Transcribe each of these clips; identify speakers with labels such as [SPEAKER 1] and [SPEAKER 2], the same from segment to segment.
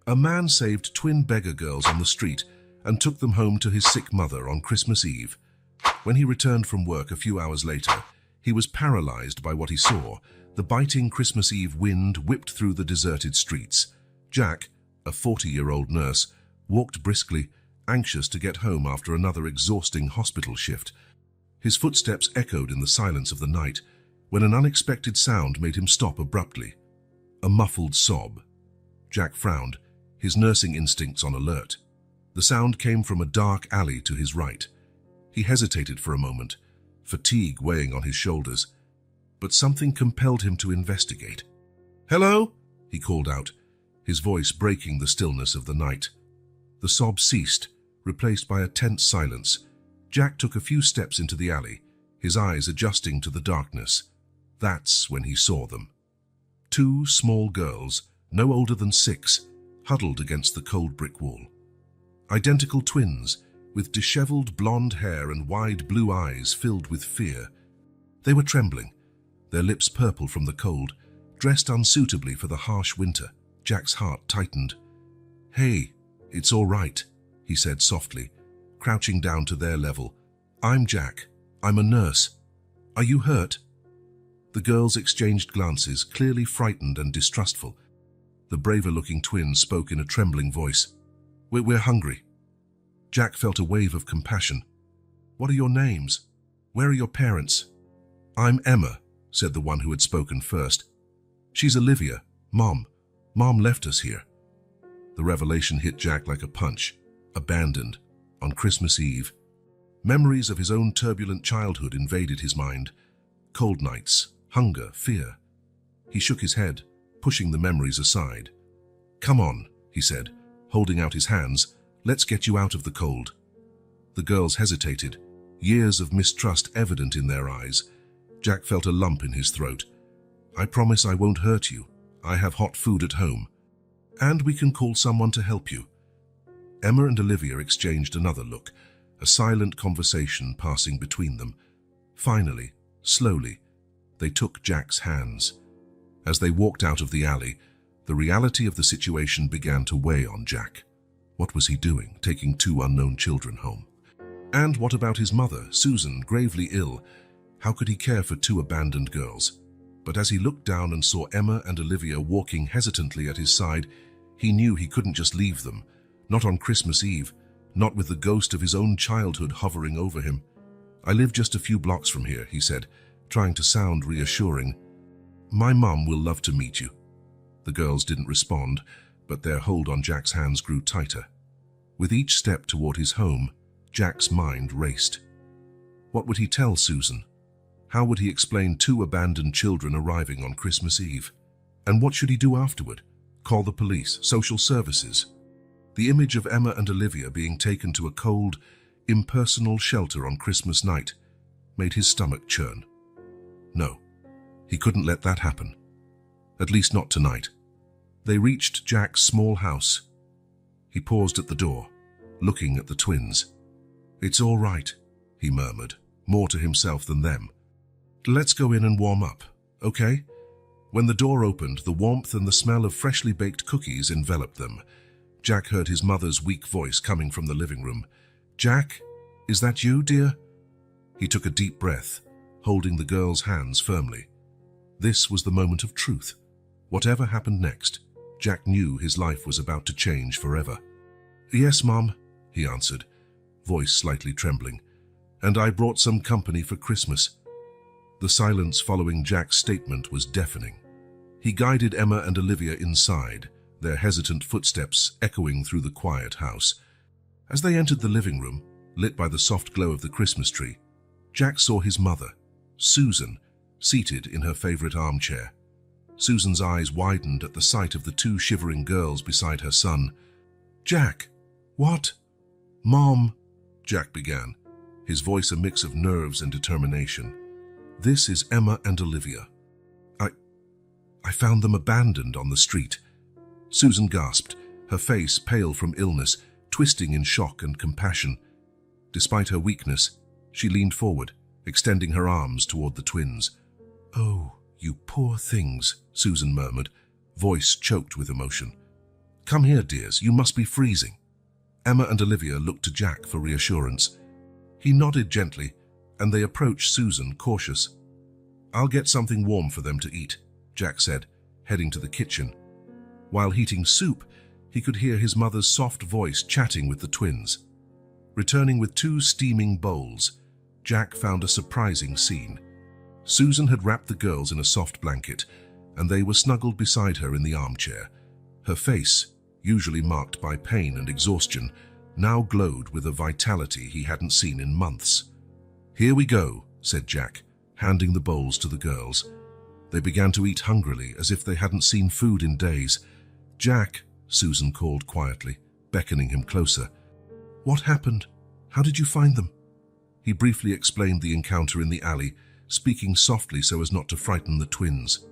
[SPEAKER 1] A man saved twin beggar girls on the street and took them home to his sick mother on Christmas Eve. When he returned from work a few hours later, he was paralyzed by what he saw. The biting Christmas Eve wind whipped through the deserted streets. Jack, a 40-year-old nurse, walked briskly, anxious to get home after another exhausting hospital shift. His footsteps echoed in the silence of the night when an unexpected sound made him stop abruptly. A muffled sob. Jack frowned, his nursing instincts on alert. The sound came from a dark alley to his right. He hesitated for a moment, fatigue weighing on his shoulders, but something compelled him to investigate. "Hello?" he called out, his voice breaking the stillness of the night. The sob ceased, replaced by a tense silence. Jack took a few steps into the alley, his eyes adjusting to the darkness. That's when he saw them. Two small girls, no older than 6, huddled against the cold brick wall. Identical twins, with disheveled blonde hair and wide blue eyes filled with fear. They were trembling, their lips purple from the cold, dressed unsuitably for the harsh winter. Jack's heart tightened. "Hey, it's all right," he said softly, crouching down to their level. "I'm Jack. I'm a nurse. Are you hurt?" The girls exchanged glances, clearly frightened and distrustful. The braver-looking twin spoke in a trembling voice. We're hungry." Jack felt a wave of compassion. "What are your names? Where are your parents?" "I'm Emma," said the one who had spoken first. "She's Olivia. Mom left us here." The revelation hit Jack like a punch. Abandoned, on Christmas Eve. Memories of his own turbulent childhood invaded his mind. Cold nights, hunger, fear. He shook his head, pushing the memories aside. "Come on," he said, holding out his hands. "Let's get you out of the cold." The girls hesitated, years of mistrust evident in their eyes. Jack felt a lump in his throat. "I promise I won't hurt you. I have hot food at home. And we can call someone to help you." Emma and Olivia exchanged another look, a silent conversation passing between them. Finally, slowly, they took Jack's hands. As they walked out of the alley, the reality of the situation began to weigh on Jack. What was he doing, taking 2 unknown children home? And what about his mother, Susan, gravely ill? How could he care for 2 abandoned girls? But as he looked down and saw Emma and Olivia walking hesitantly at his side, he knew he couldn't just leave them. Not on Christmas Eve, not with the ghost of his own childhood hovering over him. "I live just a few blocks from here," he said, trying to sound reassuring. "My mum will love to meet you." The girls didn't respond, but their hold on Jack's hands grew tighter. With each step toward his home, Jack's mind raced. What would he tell Susan? How would he explain 2 abandoned children arriving on Christmas Eve? And what should he do afterward? Call the police, social services? The image of Emma and Olivia being taken to a cold, impersonal shelter on Christmas night made his stomach churn. No, he couldn't let that happen. At least not tonight. They reached Jack's small house. He paused at the door, looking at the twins. "It's all right," he murmured, more to himself than them. "Let's go in and warm up, okay?" When the door opened, the warmth and the smell of freshly baked cookies enveloped them. Jack heard his mother's weak voice coming from the living room. "Jack, is that you, dear?" He took a deep breath, holding the girl's hands firmly. This was the moment of truth. Whatever happened next, Jack knew his life was about to change forever. "Yes, Mom," he answered, voice slightly trembling. "And I brought some company for Christmas." The silence following Jack's statement was deafening. He guided Emma and Olivia inside, their hesitant footsteps echoing through the quiet house. As they entered the living room, lit by the soft glow of the Christmas tree, Jack saw his mother, Susan, seated in her favorite armchair. Susan's eyes widened at the sight of the 2 shivering girls beside her son. "Jack, what?" "Mom," Jack began, his voice a mix of nerves and determination. "This is Emma and Olivia. I found them abandoned on the street." Susan gasped, her face pale from illness, twisting in shock and compassion. Despite her weakness, she leaned forward, extending her arms toward the twins. "Oh, you poor things," Susan murmured, voice choked with emotion. Come here, dears, you must be freezing. Emma and Olivia looked to Jack for reassurance. He nodded gently, and they approached Susan, cautious. I'll get something warm for them to eat, Jack said, heading to the kitchen. While heating soup, he could hear his mother's soft voice chatting with the twins. Returning with 2 steaming bowls, Jack found a surprising scene. Susan had wrapped the girls in a soft blanket, and they were snuggled beside her in the armchair. Her face, usually marked by pain and exhaustion, now glowed with a vitality he hadn't seen in months. Here we go, said Jack, handing the bowls to the girls. They began to eat hungrily, as if they hadn't seen food in days. Jack, Susan called quietly, beckoning him closer. What happened? How did you find them? He briefly explained the encounter in the alley, speaking softly so as not to frighten the twins.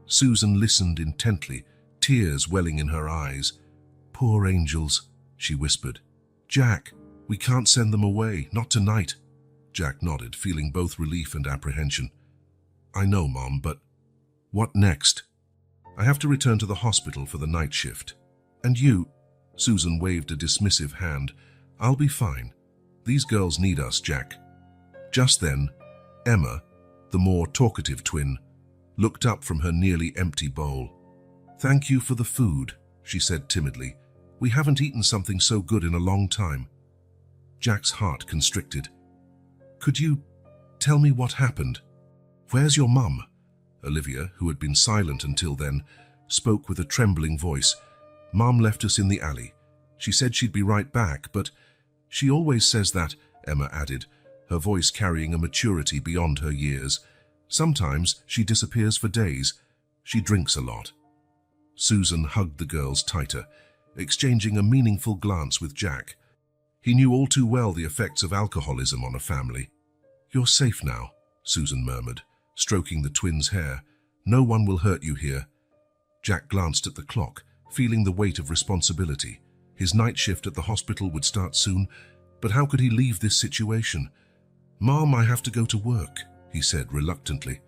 [SPEAKER 1] Susan listened intently, tears welling in her eyes. Poor angels, she whispered. Jack, we can't send them away, not tonight. Jack nodded, feeling both relief and apprehension. I know, Mom, but what next? I have to return to the hospital for the night shift. And you? Susan waved a dismissive hand. I'll be fine. These girls need us, Jack. Just then, Emma, the more talkative twin, looked up from her nearly empty bowl. Thank you for the food, she said timidly. We haven't eaten something so good in a long time. Jack's heart constricted. Could you tell me what happened? Where's your mum? Olivia, who had been silent until then, spoke with a trembling voice. Mum left us in the alley. She said she'd be right back, but she always says that, Emma added, her voice carrying a maturity beyond her years. Sometimes she disappears for days. She drinks a lot. Susan hugged the girls tighter, exchanging a meaningful glance with Jack. He knew all too well the effects of alcoholism on a family. You're safe now, Susan murmured, stroking the twins' hair. No one will hurt you here. Jack glanced at the clock, feeling the weight of responsibility. His night shift at the hospital would start soon, but how could he leave this situation? Mom, I have to go to work, he said reluctantly.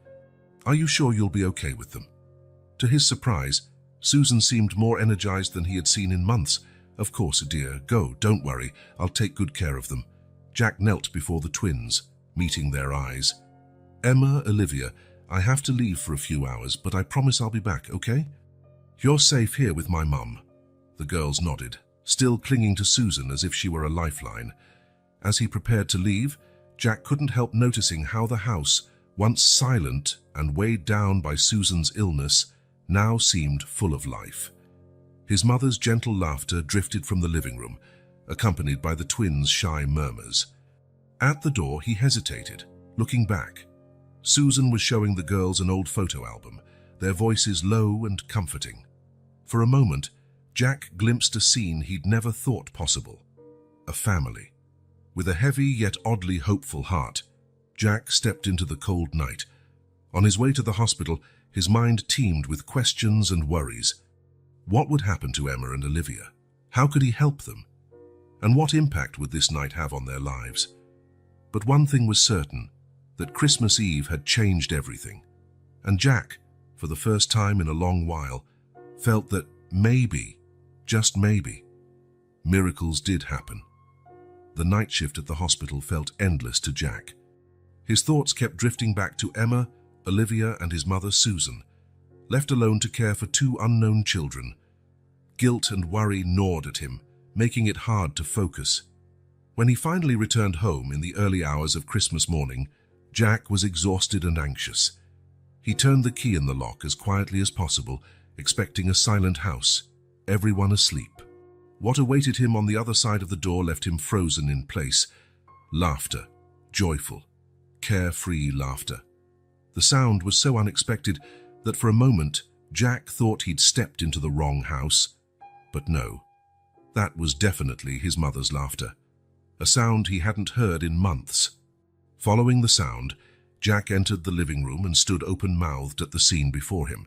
[SPEAKER 1] Are you sure you'll be okay with them? To his surprise, Susan seemed more energized than he had seen in months. Of course, dear, go, don't worry, I'll take good care of them. Jack knelt before the twins, meeting their eyes. Emma, Olivia, I have to leave for a few hours, but I promise I'll be back, okay? You're safe here with my mum. The girls nodded, still clinging to Susan as if she were a lifeline. As he prepared to leave, Jack couldn't help noticing how the house, once silent and weighed down by Susan's illness, now seemed full of life. His mother's gentle laughter drifted from the living room, accompanied by the twins' shy murmurs. At the door, he hesitated, looking back. Susan was showing the girls an old photo album, their voices low and comforting. For a moment, Jack glimpsed a scene he'd never thought possible. A family. With a heavy yet oddly hopeful heart, Jack stepped into the cold night. On his way to the hospital, his mind teemed with questions and worries. What would happen to Emma and Olivia? How could he help them? And what impact would this night have on their lives? But one thing was certain, that Christmas Eve had changed everything. And Jack, for the first time in a long while, felt that maybe, just maybe, miracles did happen. The night shift at the hospital felt endless to Jack. His thoughts kept drifting back to Emma, Olivia, and his mother Susan, left alone to care for 2 unknown children. Guilt and worry gnawed at him, making it hard to focus. When he finally returned home in the early hours of Christmas morning, Jack was exhausted and anxious. He turned the key in the lock as quietly as possible, expecting a silent house, everyone asleep. What awaited him on the other side of the door left him frozen in place. Laughter, joyful, carefree laughter. The sound was so unexpected that for a moment Jack thought he'd stepped into the wrong house. But no, that was definitely his mother's laughter, a sound he hadn't heard in months. Following the sound, Jack entered the living room and stood open-mouthed at the scene before him.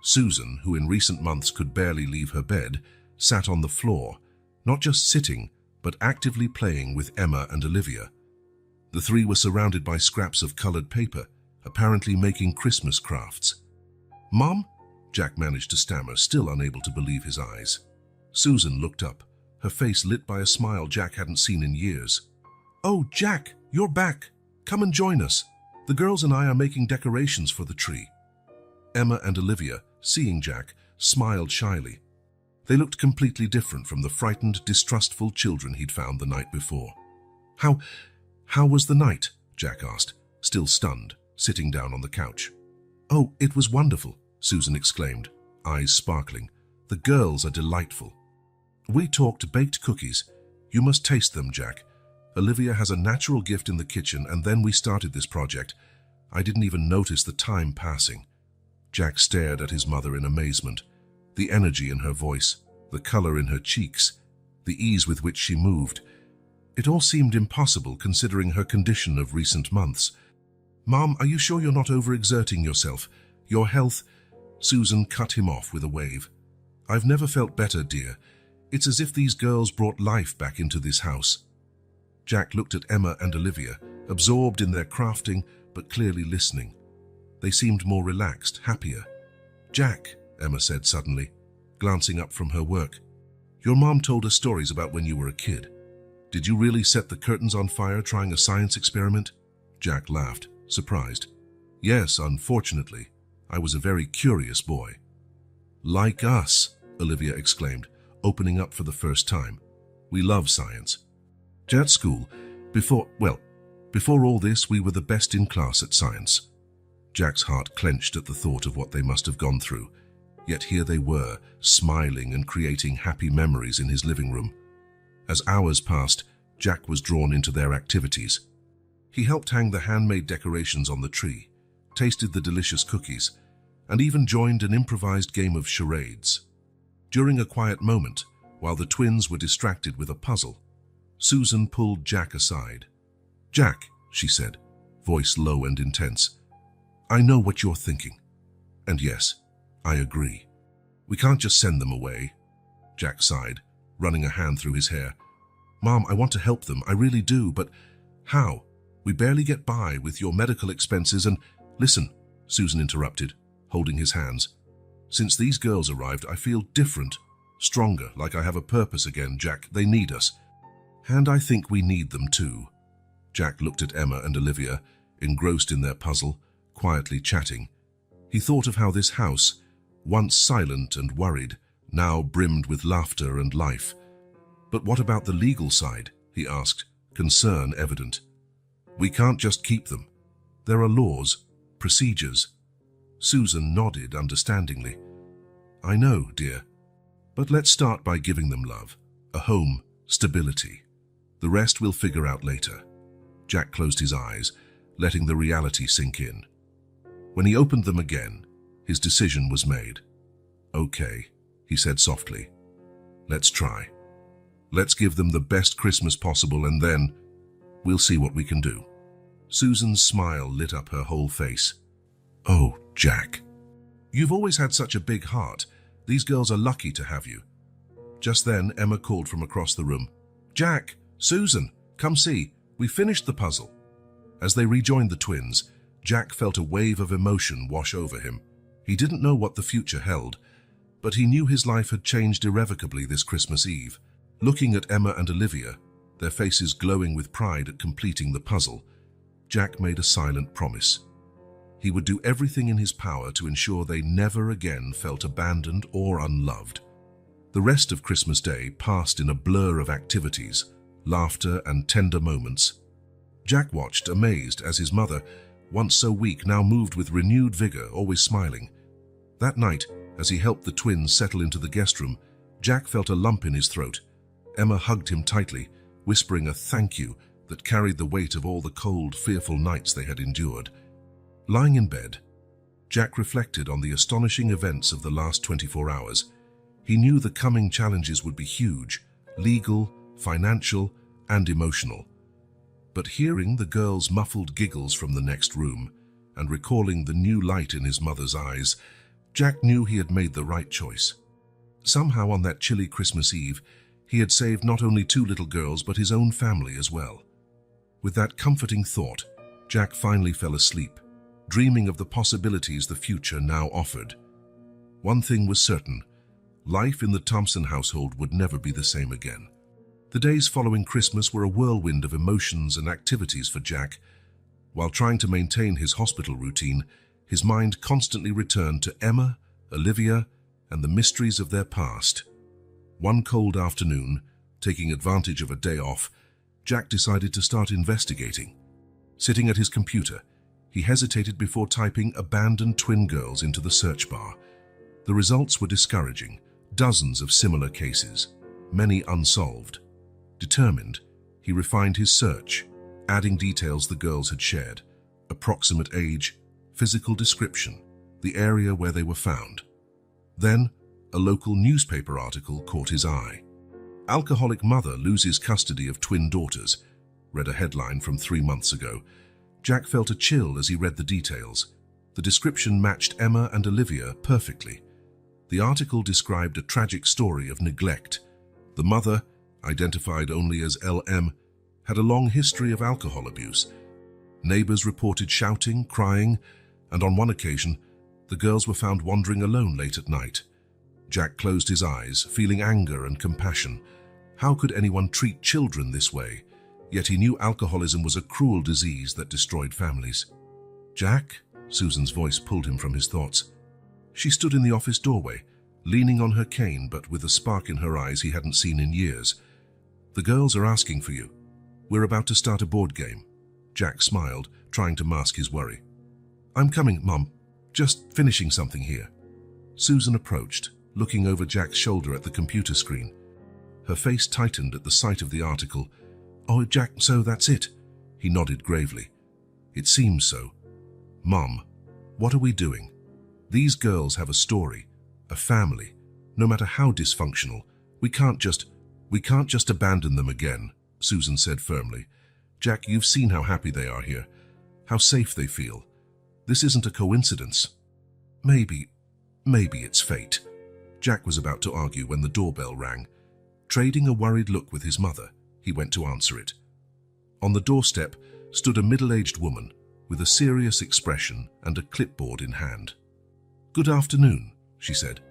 [SPEAKER 1] Susan, who in recent months could barely leave her bed, sat on the floor, not just sitting, but actively playing with Emma and Olivia. The 3 were surrounded by scraps of colored paper, apparently making Christmas crafts. Mom? Jack managed to stammer, still unable to believe his eyes. Susan looked up, her face lit by a smile Jack hadn't seen in years. "Oh, Jack, you're back. Come and join us. The girls and I are making decorations for the tree." Emma and Olivia, seeing Jack, smiled shyly. They looked completely different from the frightened, distrustful children he'd found the night before. How was the night?" Jack asked, still stunned, sitting down on the couch. "Oh, it was wonderful," Susan exclaimed, eyes sparkling. "The girls are delightful. We talked baked cookies. You must taste them, Jack. Olivia has a natural gift in the kitchen, and then we started this project. I didn't even notice the time passing." Jack stared at his mother in amazement. The energy in her voice, the color in her cheeks, the ease with which she moved. It all seemed impossible considering her condition of recent months. "Mom, are you sure you're not overexerting yourself? Your health—" Susan cut him off with a wave. "I've never felt better, dear. It's as if these girls brought life back into this house." Jack looked at Emma and Olivia, absorbed in their crafting but clearly listening. They seemed more relaxed, happier. "Jack," Emma said suddenly, glancing up from her work, "your mom told us stories about when you were a kid. Did you really set the curtains on fire trying a science experiment?" Jack laughed, surprised. "Yes, unfortunately. I was a very curious boy." "Like us," Olivia exclaimed, opening up for the first time. "We love science. At school, before all this, we were the best in class at science." Jack's heart clenched at the thought of what they must have gone through. Yet here they were, smiling and creating happy memories in his living room. As hours passed, Jack was drawn into their activities. He helped hang the handmade decorations on the tree, tasted the delicious cookies, and even joined an improvised game of charades. During a quiet moment, while the twins were distracted with a puzzle, Susan pulled Jack aside. "Jack," she said, voice low and intense, "I know what you're thinking. And yes, I agree. We can't just send them away." Jack sighed, running a hand through his hair. "Mom, I want to help them, I really do, but how? We barely get by with your medical expenses and—" "Listen," Susan interrupted, holding his hands. "Since these girls arrived, I feel different, stronger, like I have a purpose again, Jack. They need us. And I think we need them too." Jack looked at Emma and Olivia, engrossed in their puzzle, quietly chatting. He thought of how this house, once silent and worried, now brimmed with laughter and life. "But what about the legal side?" he asked, concern evident. "We can't just keep them. There are laws, procedures." Susan nodded understandingly. "I know, dear. But let's start by giving them love, a home, stability. The rest we'll figure out later." Jack closed his eyes, letting the reality sink in. When he opened them again, his decision was made. "Okay," he said softly. "Let's try. Let's give them the best Christmas possible, and then we'll see what we can do." Susan's smile lit up her whole face. "Oh, Jack. You've always had such a big heart. These girls are lucky to have you." Just then, Emma called from across the room. "Jack, Susan, come see. We finished the puzzle." As they rejoined the twins, Jack felt a wave of emotion wash over him. He didn't know what the future held, but he knew his life had changed irrevocably this Christmas Eve. Looking at Emma and Olivia, their faces glowing with pride at completing the puzzle, Jack made a silent promise. He would do everything in his power to ensure they never again felt abandoned or unloved. The rest of Christmas Day passed in a blur of activities, laughter and tender moments. Jack watched, amazed, as his mother, once so weak, now moved with renewed vigor, always smiling. That night, as he helped the twins settle into the guest room, Jack felt a lump in his throat. Emma hugged him tightly, whispering a thank you that carried the weight of all the cold, fearful nights they had endured. Lying in bed, Jack reflected on the astonishing events of the last 24 hours. He knew the coming challenges would be huge, legal, financial, and emotional. But hearing the girls' muffled giggles from the next room and recalling the new light in his mother's eyes, Jack knew he had made the right choice. Somehow on that chilly Christmas Eve, he had saved not only 2 little girls but his own family as well. With that comforting thought, Jack finally fell asleep, dreaming of the possibilities the future now offered. One thing was certain: Life in the Thompson household would never be the same again. The days following Christmas were a whirlwind of emotions and activities for Jack. While trying to maintain his hospital routine, his mind constantly returned to Emma, Olivia, and the mysteries of their past. One cold afternoon, taking advantage of a day off, Jack decided to start investigating. Sitting at his computer, he hesitated before typing "abandoned twin girls" into the search bar. The results were discouraging. Dozens of similar cases, many unsolved. Determined, he refined his search, adding details the girls had shared: approximate age, physical description, the area where they were found. Then, a local newspaper article caught his eye. "Alcoholic mother loses custody of twin daughters," read a headline from 3 months ago. Jack felt a chill as he read the details. The description matched Emma and Olivia perfectly. The article described a tragic story of neglect. The mother, identified only as LM, had a long history of alcohol abuse. Neighbors reported shouting, crying, and on one occasion, the girls were found wandering alone late at night. Jack closed his eyes, feeling anger and compassion. How could anyone treat children this way? Yet he knew alcoholism was a cruel disease that destroyed families. "Jack?" Susan's voice pulled him from his thoughts. She stood in the office doorway, leaning on her cane but with a spark in her eyes he hadn't seen in years. "The girls are asking for you. We're about to start a board game." Jack smiled, trying to mask his worry. "I'm coming, Mum. Just finishing something here." Susan approached, looking over Jack's shoulder at the computer screen. Her face tightened at the sight of the article. "Oh, Jack, so that's it?" He nodded gravely. "It seems so. Mum, what are we doing? These girls have a story, a family. No matter how dysfunctional, we can't just abandon them again," Susan said firmly. "Jack, you've seen how happy they are here, how safe they feel. This isn't a coincidence. Maybe it's fate." Jack was about to argue when the doorbell rang. Trading a worried look with his mother, he went to answer it. On the doorstep stood a middle-aged woman with a serious expression and a clipboard in hand. "Good afternoon," she said.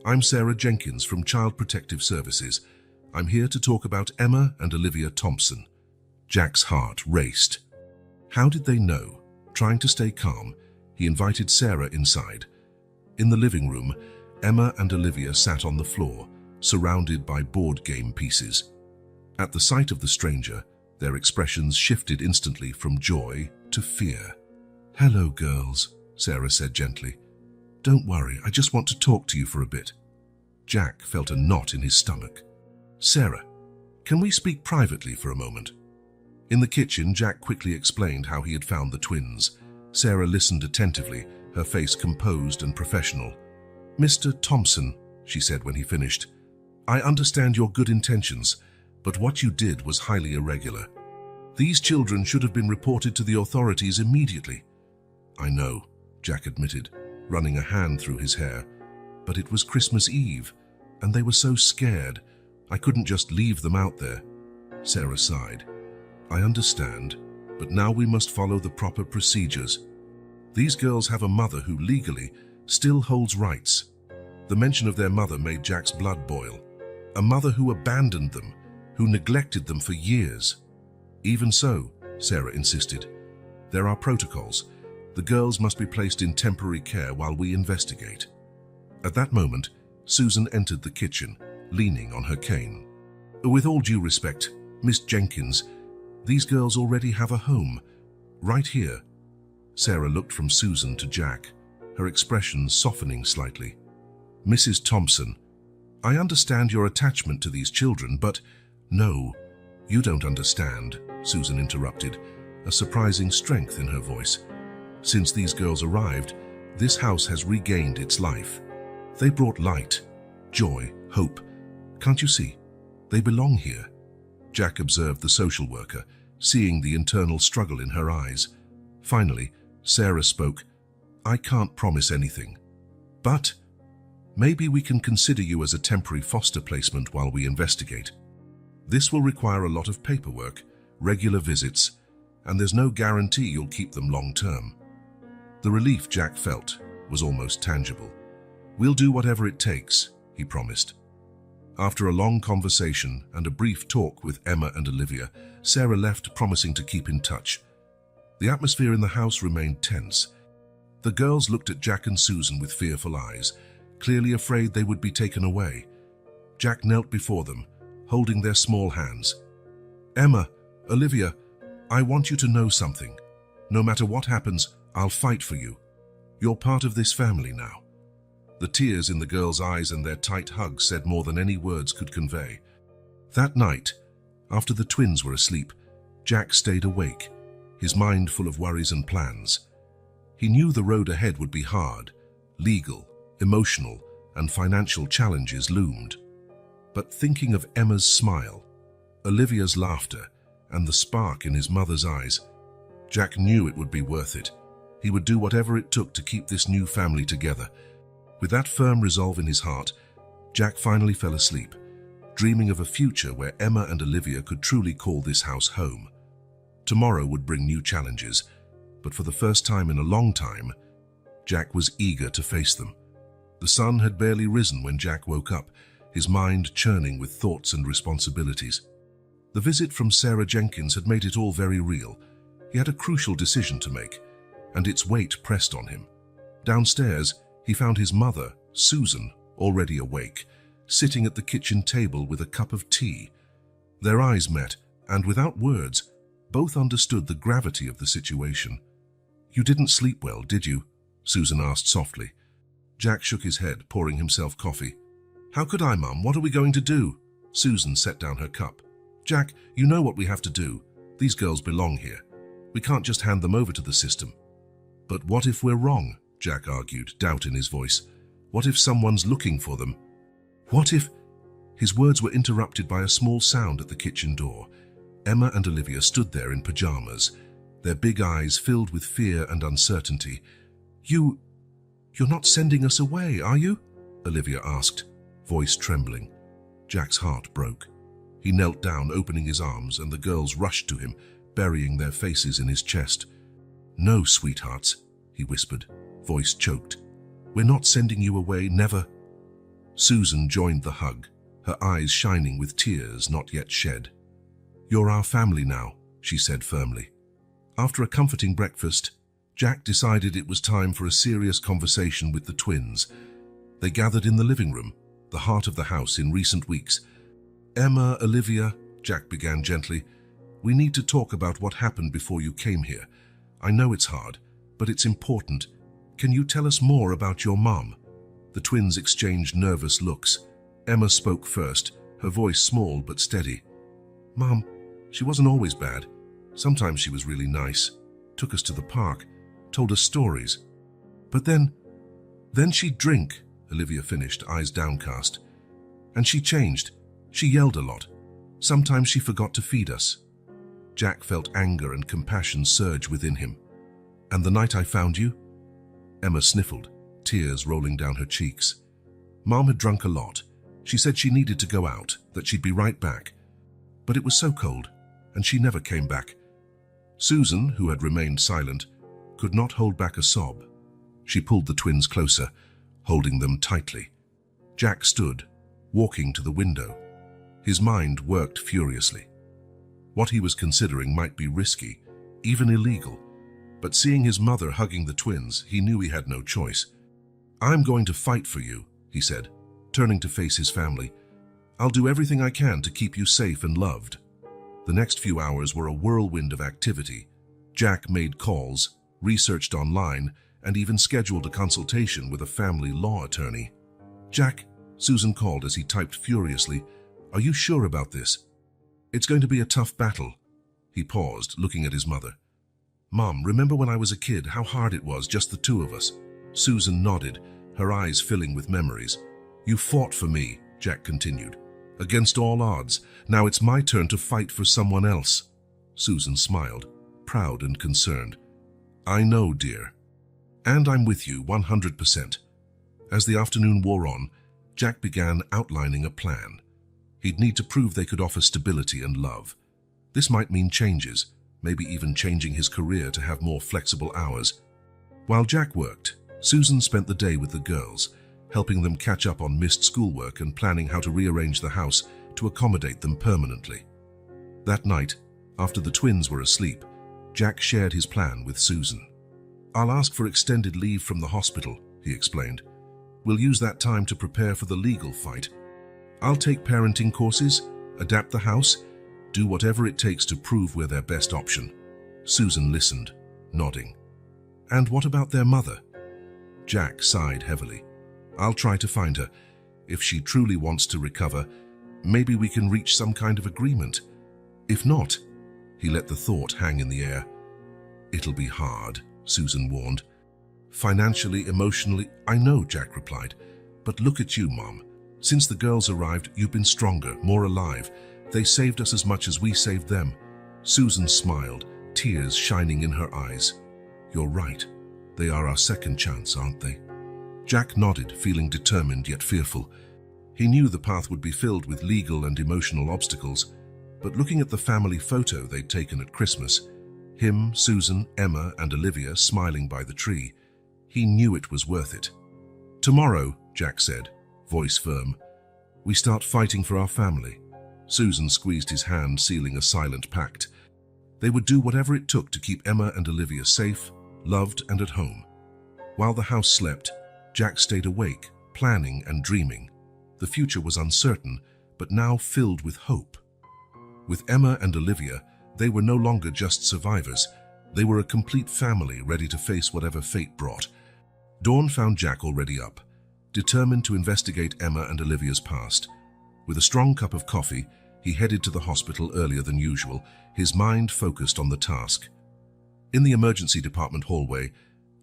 [SPEAKER 1] "I'm Sarah Jenkins from Child Protective Services. I'm here to talk about Emma and Olivia Thompson." Jack's heart raced. How did they know? Trying to stay calm, he invited Sarah inside. In the living room, Emma and Olivia sat on the floor, surrounded by board game pieces. At the sight of the stranger, their expressions shifted instantly from joy to fear. "Hello, girls," Sarah said gently. "Don't worry, I just want to talk to you for a bit." Jack felt a knot in his stomach. "Sarah, can we speak privately for a moment?" In the kitchen, Jack quickly explained how he had found the twins. Sarah listened attentively, her face composed and professional. "Mr. Thompson," she said when he finished, "I understand your good intentions, but what you did was highly irregular. These children should have been reported to the authorities immediately." "I know," Jack admitted, running a hand through his hair. "But it was Christmas Eve, and they were so scared. I couldn't just leave them out there." Sarah sighed. "I understand, but now we must follow the proper procedures. These girls have a mother who legally still holds rights." The mention of their mother made Jack's blood boil. A mother who abandoned them, who neglected them for years. "Even so," Sarah insisted, "there are protocols. The girls must be placed in temporary care while we investigate." At that moment, Susan entered the kitchen, leaning on her cane. "With all due respect, Miss Jenkins, these girls already have a home, right here." Sarah looked from Susan to Jack, her expression softening slightly. "Mrs. Thompson, I understand your attachment to these children, but—" "No, you don't understand," Susan interrupted, a surprising strength in her voice. "Since these girls arrived, this house has regained its life. They brought light, joy, hope. Can't you see? They belong here." Jack observed the social worker, seeing the internal struggle in her eyes. Finally, Sarah spoke. "I can't promise anything, but maybe we can consider you as a temporary foster placement while we investigate. This will require a lot of paperwork, regular visits, and there's no guarantee you'll keep them long term." The relief Jack felt was almost tangible. "We'll do whatever it takes," he promised. After a long conversation and a brief talk with Emma and Olivia, Sarah left, promising to keep in touch. The atmosphere in the house remained tense. The girls looked at Jack and Susan with fearful eyes, clearly afraid they would be taken away. Jack knelt before them, holding their small hands. "Emma, Olivia, I want you to know something. No matter what happens, I'll fight for you. You're part of this family now." The tears in the girls' eyes and their tight hugs said more than any words could convey. That night, after the twins were asleep, Jack stayed awake, his mind full of worries and plans. He knew the road ahead would be hard. Legal, emotional, and financial challenges loomed. But thinking of Emma's smile, Olivia's laughter, and the spark in his mother's eyes, Jack knew it would be worth it. He would do whatever it took to keep this new family together. With that firm resolve in his heart, Jack finally fell asleep, dreaming of a future where Emma and Olivia could truly call this house home. Tomorrow would bring new challenges, but for the first time in a long time, Jack was eager to face them. The sun had barely risen when Jack woke up, his mind churning with thoughts and responsibilities. The visit from Sarah Jenkins had made it all very real. He had a crucial decision to make, and its weight pressed on him. Downstairs, he found his mother, Susan, already awake, sitting at the kitchen table with a cup of tea. Their eyes met, and without words, both understood the gravity of the situation. "You didn't sleep well, did you?" Susan asked softly. Jack shook his head, pouring himself coffee. "How could I, Mum? What are we going to do?" Susan set down her cup. "Jack, you know what we have to do. These girls belong here. We can't just hand them over to the system." "But what if we're wrong?" Jack argued, doubt in his voice. "What if someone's looking for them? What if—" His words were interrupted by a small sound at the kitchen door. Emma and Olivia stood there in pajamas, their big eyes filled with fear and uncertainty. You're not sending us away, are you?" Olivia asked, voice trembling. Jack's heart broke. He knelt down, opening his arms, and the girls rushed to him, burying their faces in his chest. "No, sweethearts," he whispered, voice choked. "We're not sending you away, never." Susan joined the hug, her eyes shining with tears not yet shed. "You're our family now," she said firmly. After a comforting breakfast, Jack decided it was time for a serious conversation with the twins. They gathered in the living room, the heart of the house in recent weeks. "Emma, Olivia," Jack began gently, "we need to talk about what happened before you came here. I know it's hard, but it's important. Can you tell us more about your mom?" The twins exchanged nervous looks. Emma spoke first, her voice small but steady. "Mom, she wasn't always bad. Sometimes she was really nice, took us to the park, told us stories. But then she'd drink," Olivia finished, eyes downcast. "And she changed. She yelled a lot. Sometimes she forgot to feed us." Jack felt anger and compassion surge within him. "And the night I found you?" Emma sniffled, tears rolling down her cheeks. "Mom had drunk a lot. She said she needed to go out, that she'd be right back. But it was so cold, and she never came back." Susan, who had remained silent, could not hold back a sob. She pulled the twins closer, holding them tightly. Jack stood, walking to the window. His mind worked furiously. What he was considering might be risky, even illegal, but seeing his mother hugging the twins, he knew he had no choice. "I'm going to fight for you," he said, turning to face his family. "I'll do everything I can to keep you safe and loved." The next few hours were a whirlwind of activity. Jack made calls, researched online, and even scheduled a consultation with a family law attorney. "Jack," Susan called as he typed furiously, "are you sure about this? It's going to be a tough battle." He paused, looking at his mother. "Mom, remember when I was a kid, how hard it was, just the two of us?" Susan nodded, her eyes filling with memories. "You fought for me," Jack continued, "against all odds. Now it's my turn to fight for someone else." Susan smiled, proud and concerned. "I know, dear. And I'm with you 100%. As the afternoon wore on, Jack began outlining a plan. He'd need to prove they could offer stability and love. This might mean changes, maybe even changing his career to have more flexible hours. While Jack worked, Susan spent the day with the girls, helping them catch up on missed schoolwork and planning how to rearrange the house to accommodate them permanently. That night, after the twins were asleep, Jack shared his plan with Susan. "I'll ask for extended leave from the hospital," he explained. "We'll use that time to prepare for the legal fight. I'll take parenting courses, adapt the house, do whatever it takes to prove we're their best option." Susan listened, nodding. "And what about their mother?" Jack sighed heavily. "I'll try to find her. If she truly wants to recover, maybe we can reach some kind of agreement. If not," he let the thought hang in the air. "It'll be hard," Susan warned. "Financially, emotionally, I know," Jack replied. "But look at you, Mom. Since the girls arrived, you've been stronger, more alive. They saved us as much as we saved them." Susan smiled, tears shining in her eyes. "You're right. They are our second chance, aren't they?" Jack nodded, feeling determined yet fearful. He knew the path would be filled with legal and emotional obstacles, but looking at the family photo they'd taken at Christmas, him, Susan, Emma, and Olivia smiling by the tree, he knew it was worth it. "Tomorrow," Jack said, voice firm, "we start fighting for our family." Susan squeezed his hand, sealing a silent pact. They would do whatever it took to keep Emma and Olivia safe, loved, and at home. While the house slept, Jack stayed awake, planning and dreaming. The future was uncertain, but now filled with hope. With Emma and Olivia, they were no longer just survivors. They were a complete family ready to face whatever fate brought. Dawn found Jack already up, determined to investigate Emma and Olivia's past. With a strong cup of coffee, he headed to the hospital earlier than usual, his mind focused on the task. In the emergency department hallway,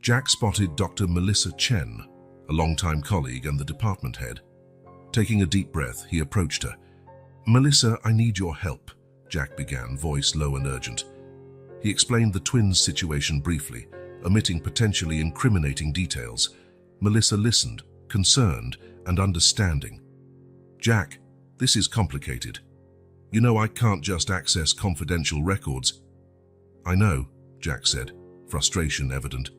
[SPEAKER 1] Jack spotted Dr. Melissa Chen, a longtime colleague and the department head. Taking a deep breath, he approached her. "Melissa, I need your help," Jack began, voice low and urgent. He explained the twins' situation briefly, omitting potentially incriminating details. Melissa listened, concerned and understanding. "Jack, this is complicated. You know I can't just access confidential records." "I know," Jack said, frustration evident.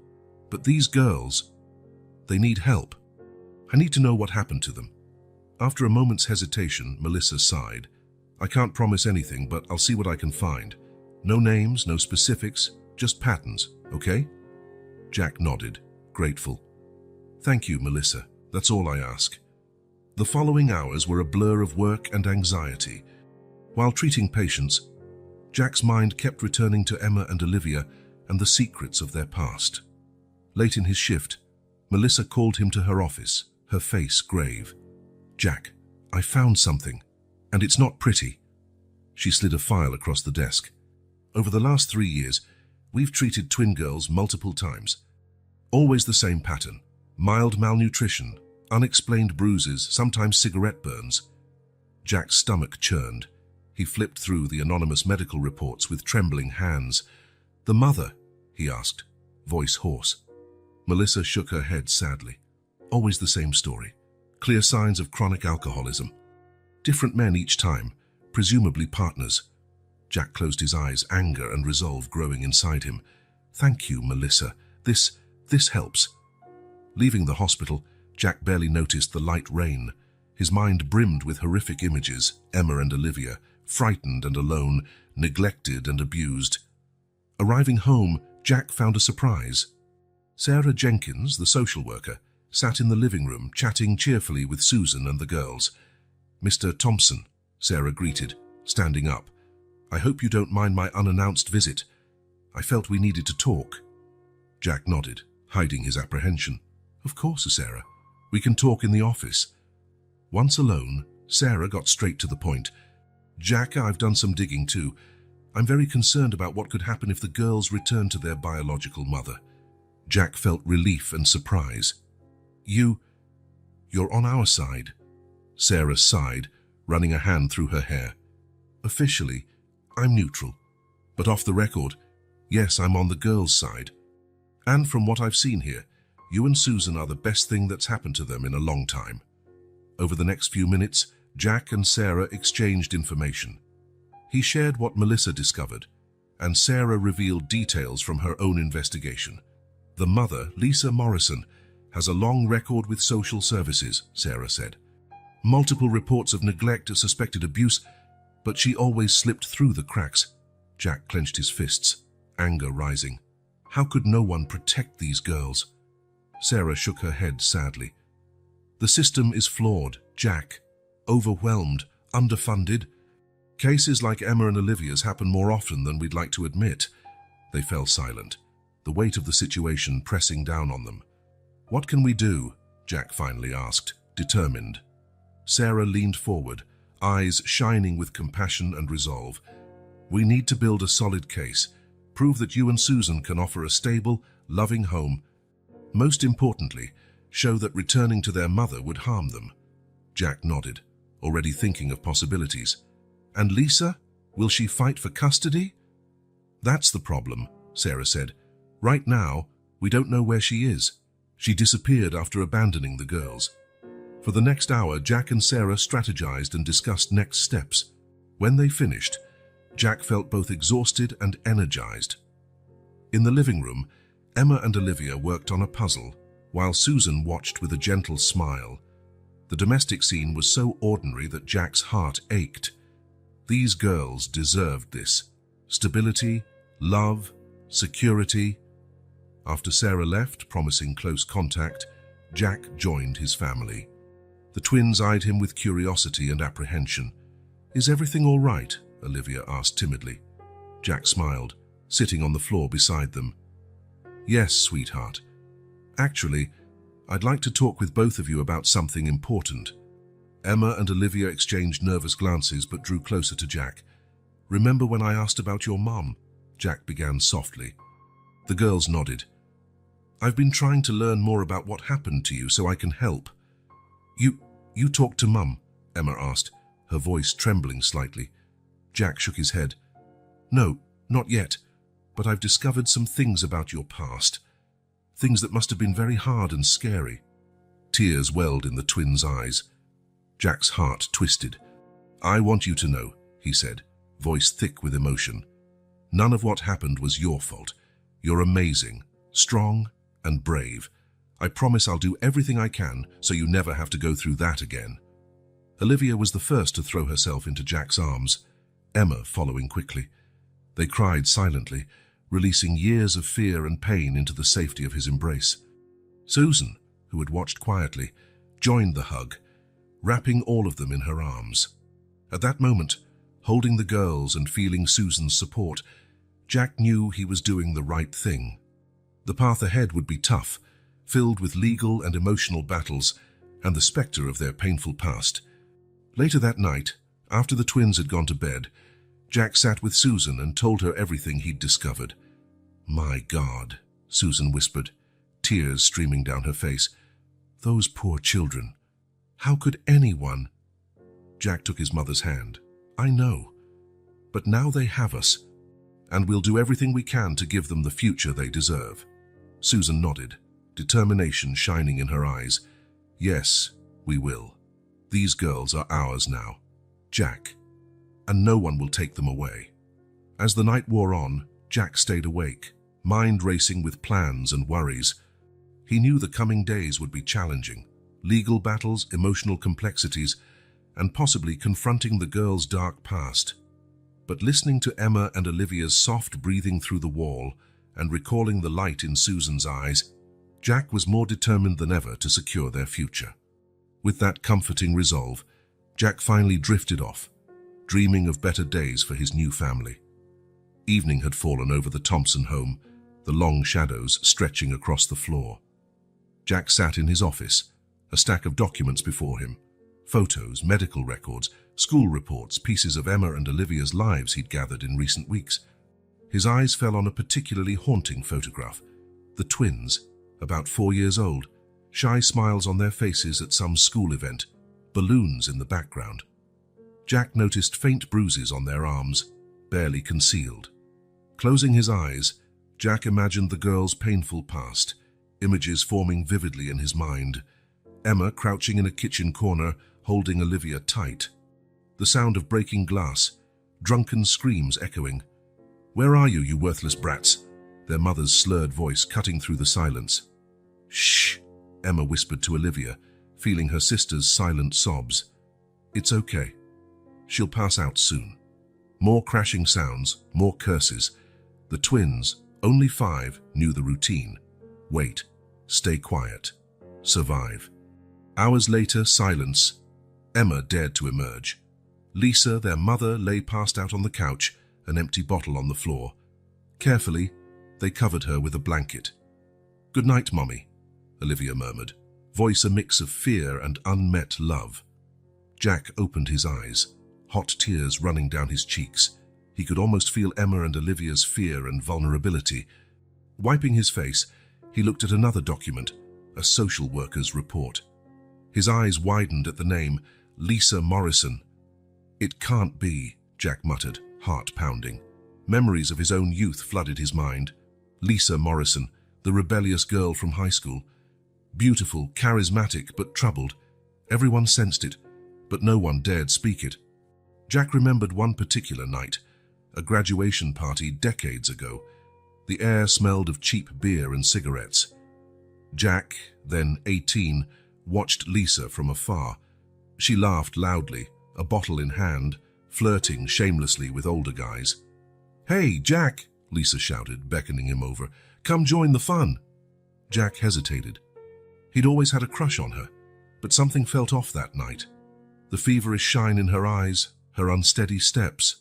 [SPEAKER 1] "But these girls, they need help. I need to know what happened to them." After a moment's hesitation, Melissa sighed. "I can't promise anything, but I'll see what I can find. No names, no specifics, just patterns, okay?" Jack nodded, grateful. "Thank you, Melissa. That's all I ask." The following hours were a blur of work and anxiety. While treating patients, Jack's mind kept returning to Emma and Olivia and the secrets of their past. Late in his shift, Melissa called him to her office, her face grave. "Jack, I found something, and it's not pretty." She slid a file across the desk. "Over the last 3 years, we've treated twin girls multiple times. Always the same pattern. Mild malnutrition, unexplained bruises, sometimes cigarette burns." Jack's stomach churned. He flipped through the anonymous medical reports with trembling hands. "The mother?" he asked, voice hoarse. Melissa shook her head sadly. "Always the same story. Clear signs of chronic alcoholism. Different men each time, presumably partners." Jack closed his eyes, anger and resolve growing inside him. "Thank you, Melissa. This helps." Leaving the hospital, Jack barely noticed the light rain. His mind brimmed with horrific images, Emma and Olivia, frightened and alone, neglected and abused. Arriving home, Jack found a surprise. Sarah Jenkins, the social worker, sat in the living room, chatting cheerfully with Susan and the girls. "Mr. Thompson," Sarah greeted, standing up. "I hope you don't mind my unannounced visit. I felt we needed to talk." Jack nodded, hiding his apprehension. "Of course, Sarah. We can talk in the office." Once alone, Sarah got straight to the point. "Jack, I've done some digging too. I'm very concerned about what could happen if the girls return to their biological mother." Jack felt relief and surprise. You're on our side." Sarah sighed, running a hand through her hair. "Officially, I'm neutral. But off the record, yes, I'm on the girls' side. And from what I've seen here, you and Susan are the best thing that's happened to them in a long time." Over the next few minutes, Jack and Sarah exchanged information. He shared what Melissa discovered, and Sarah revealed details from her own investigation. The mother, Lisa Morrison, has a long record with social services, Sarah said. Multiple reports of neglect or suspected abuse, but she always slipped through the cracks. Jack clenched his fists, anger rising. How could no one protect these girls? Sarah shook her head sadly. The system is flawed, Jack. Overwhelmed, underfunded. Cases like Emma and Olivia's happen more often than we'd like to admit. They fell silent, the weight of the situation pressing down on them. What can we do? Jack finally asked, determined. Sarah leaned forward, eyes shining with compassion and resolve. We need to build a solid case, prove that you and Susan can offer a stable, loving home. Most importantly, show that returning to their mother would harm them. Jack nodded, already thinking of possibilities. And Lisa? Will she fight for custody? That's the problem, Sarah said. Right now, we don't know where she is. She disappeared after abandoning the girls. For the next hour, Jack and Sarah strategized and discussed next steps. When they finished, Jack felt both exhausted and energized. In the living room, Emma and Olivia worked on a puzzle, while Susan watched with a gentle smile. The domestic scene was so ordinary that Jack's heart ached. These girls deserved this. Stability, love, security. After Sarah left, promising close contact, Jack joined his family. The twins eyed him with curiosity and apprehension. Is everything all right? Olivia asked timidly. Jack smiled, sitting on the floor beside them. Yes, sweetheart. Actually, I'd like to talk with both of you about something important. Emma and Olivia exchanged nervous glances but drew closer to Jack. Remember when I asked about your mom? Jack began softly. The girls nodded. I've been trying to learn more about what happened to you so I can help. You talked to Mum? Emma asked, her voice trembling slightly. Jack shook his head. No, not yet, but I've discovered some things about your past. Things that must have been very hard and scary. Tears welled in the twins' eyes. Jack's heart twisted. I want you to know, he said, voice thick with emotion. None of what happened was your fault. You're amazing, strong, and brave. I promise I'll do everything I can so you never have to go through that again. Olivia was the first to throw herself into Jack's arms, Emma following quickly. They cried silently, releasing years of fear and pain into the safety of his embrace. Susan, who had watched quietly, joined the hug, wrapping all of them in her arms. At that moment, holding the girls and feeling Susan's support, Jack knew he was doing the right thing. The path ahead would be tough, filled with legal and emotional battles and the specter of their painful past. Later that night, after the twins had gone to bed, Jack sat with Susan and told her everything he'd discovered. My God, Susan whispered, tears streaming down her face. Those poor children. How could anyone? Jack took his mother's hand. I know. But now they have us, and we'll do everything we can to give them the future they deserve. Susan nodded, determination shining in her eyes. Yes, we will. These girls are ours now, Jack, and no one will take them away. As the night wore on, Jack stayed awake, mind racing with plans and worries. He knew the coming days would be challenging, legal battles, emotional complexities, and possibly confronting the girls' dark past. But listening to Emma and Olivia's soft breathing through the wall and recalling the light in Susan's eyes, Jack was more determined than ever to secure their future. With that comforting resolve, Jack finally drifted off, dreaming of better days for his new family. Evening had fallen over the Thompson home, the long shadows stretching across the floor. Jack sat in his office, a stack of documents before him. Photos, medical records, school reports, pieces of Emma and Olivia's lives he'd gathered in recent weeks. His eyes fell on a particularly haunting photograph. The twins, about 4 years old, shy smiles on their faces at some school event, balloons in the background. Jack noticed faint bruises on their arms, barely concealed. Closing his eyes, Jack imagined the girl's painful past, images forming vividly in his mind. Emma crouching in a kitchen corner, holding Olivia tight. The sound of breaking glass, drunken screams echoing. Where are you, you worthless brats? Their mother's slurred voice cutting through the silence. Shh, Emma whispered to Olivia, feeling her sister's silent sobs. "It's okay. She'll pass out soon." More crashing sounds, more curses. The twins, only 5, knew the routine. Wait, stay quiet, survive. Hours later, silence. Emma dared to emerge. Lisa, their mother, lay passed out on the couch, an empty bottle on the floor. Carefully, they covered her with a blanket. "Good night, Mommy," Olivia murmured, voice a mix of fear and unmet love. Jack opened his eyes, hot tears running down his cheeks. He could almost feel Emma and Olivia's fear and vulnerability. Wiping his face, he looked at another document, a social worker's report. His eyes widened at the name, Lisa Morrison. "It can't be," Jack muttered, heart pounding. Memories of his own youth flooded his mind. Lisa Morrison, the rebellious girl from high school. Beautiful, charismatic, but troubled. Everyone sensed it, but no one dared speak it. Jack remembered one particular night, a graduation party decades ago. The air smelled of cheap beer and cigarettes. Jack, then 18, watched Lisa from afar. She laughed loudly, a bottle in hand, flirting shamelessly with older guys. "Hey, Jack," Lisa shouted, beckoning him over. "Come join the fun." Jack hesitated. He'd always had a crush on her, but something felt off that night. The feverish shine in her eyes, her unsteady steps.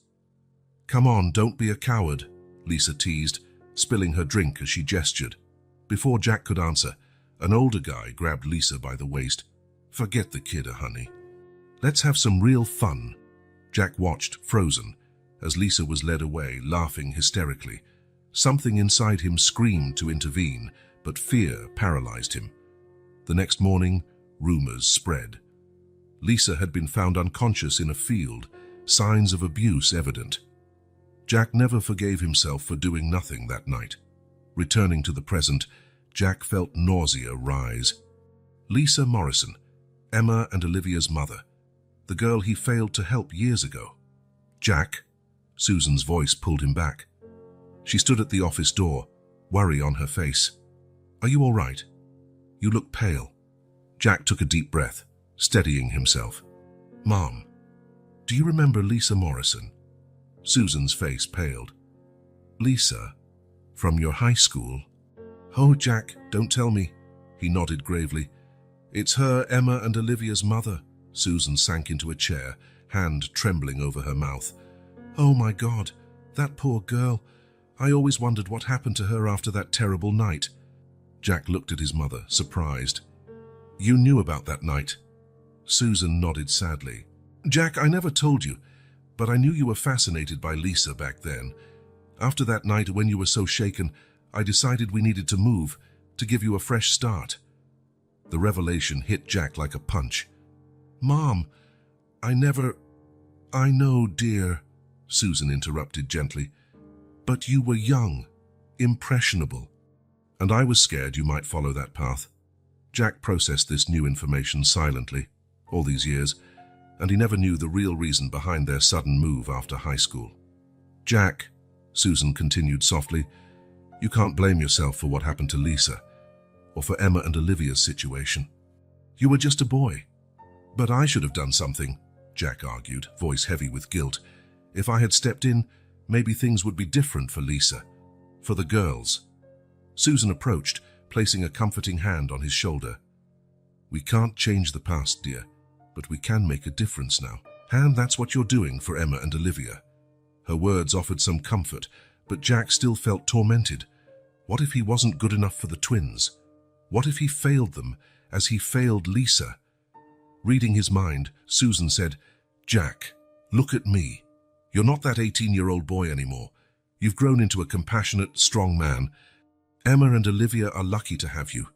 [SPEAKER 1] "Come on, don't be a coward," Lisa teased, spilling her drink as she gestured. Before Jack could answer, an older guy grabbed Lisa by the waist. "Forget the kid, honey. Let's have some real fun." Jack watched, frozen, as Lisa was led away, laughing hysterically. Something inside him screamed to intervene, but fear paralyzed him. The next morning, rumors spread. Lisa had been found unconscious in a field, signs of abuse evident. Jack never forgave himself for doing nothing that night. Returning to the present, Jack felt nausea rise. Lisa Morrison, Emma and Olivia's mother, the girl he failed to help years ago. "Jack," Susan's voice pulled him back. She stood at the office door, worry on her face. "Are you all right? You look pale." Jack took a deep breath, steadying himself. "Mom, do you remember Lisa Morrison?" Susan's face paled. "Lisa? From your high school?" "Oh, Jack, don't tell me." He nodded gravely. "It's her, Emma and Olivia's mother." Susan sank into a chair, hand trembling over her mouth. "Oh my God, that poor girl. I always wondered what happened to her after that terrible night." Jack looked at his mother, surprised. "You knew about that night?" Susan nodded sadly. "Jack, I never told you, but I knew you were fascinated by Lisa back then. After that night when you were so shaken, I decided we needed to move, to give you a fresh start." The revelation hit Jack like a punch. "Mom, I know, dear," Susan interrupted gently. "But you were young, impressionable, and I was scared you might follow that path." Jack processed this new information silently, all these years, and he never knew the real reason behind their sudden move after high school. "Jack," Susan continued softly, "you can't blame yourself for what happened to Lisa, or for Emma and Olivia's situation. You were just a boy." "But I should have done something," Jack argued, voice heavy with guilt. "If I had stepped in, maybe things would be different for Lisa, for the girls." Susan approached, placing a comforting hand on his shoulder. "We can't change the past, dear, but we can make a difference now. And that's what you're doing for Emma and Olivia." Her words offered some comfort, but Jack still felt tormented. What if he wasn't good enough for the twins? What if he failed them as he failed Lisa? Reading his mind, Susan said, "Jack, look at me. You're not that 18-year-old boy anymore. You've grown into a compassionate, strong man. Emma and Olivia are lucky to have you."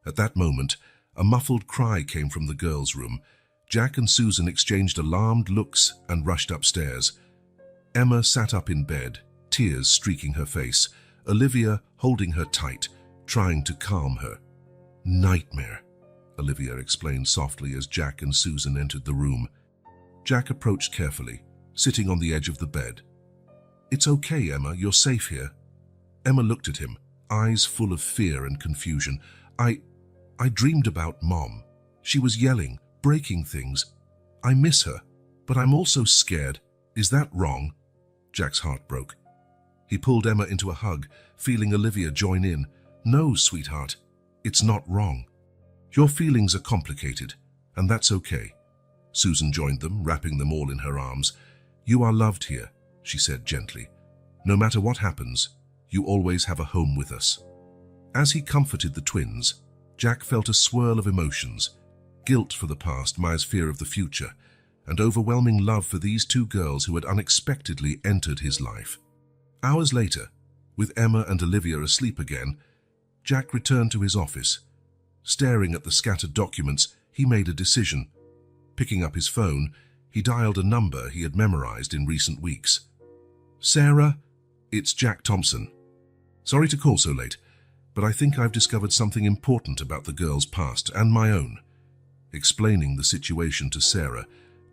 [SPEAKER 1] At that moment, a muffled cry came from the girls' room. Jack and Susan exchanged alarmed looks and rushed upstairs. Emma sat up in bed, tears streaking her face, Olivia holding her tight, trying to calm her. "Nightmare," Olivia explained softly as Jack and Susan entered the room. Jack approached carefully, sitting on the edge of the bed. "It's okay, Emma, you're safe here." Emma looked at him, eyes full of fear and confusion. I I dreamed about Mom. She was yelling, breaking things. I miss her, but I'm also scared. Is that wrong? Jack's heart broke. He pulled Emma into a hug, feeling Olivia join in. No, sweetheart, it's not wrong. Your feelings are complicated, and that's okay. Susan joined them, wrapping them all in her arms. You are loved here, she said gently. No matter what happens, you always have a home with us. As he comforted the twins, Jack felt a swirl of emotions, guilt for the past, Maya's fear of the future, and overwhelming love for these two girls who had unexpectedly entered his life. Hours later, with Emma and Olivia asleep again, Jack returned to his office. Staring at the scattered documents, he made a decision. Picking up his phone, he dialed a number he had memorized in recent weeks. Sarah, it's Jack Thompson. Sorry to call so late, but I think I've discovered something important about the girls' past and my own. Explaining the situation to Sarah,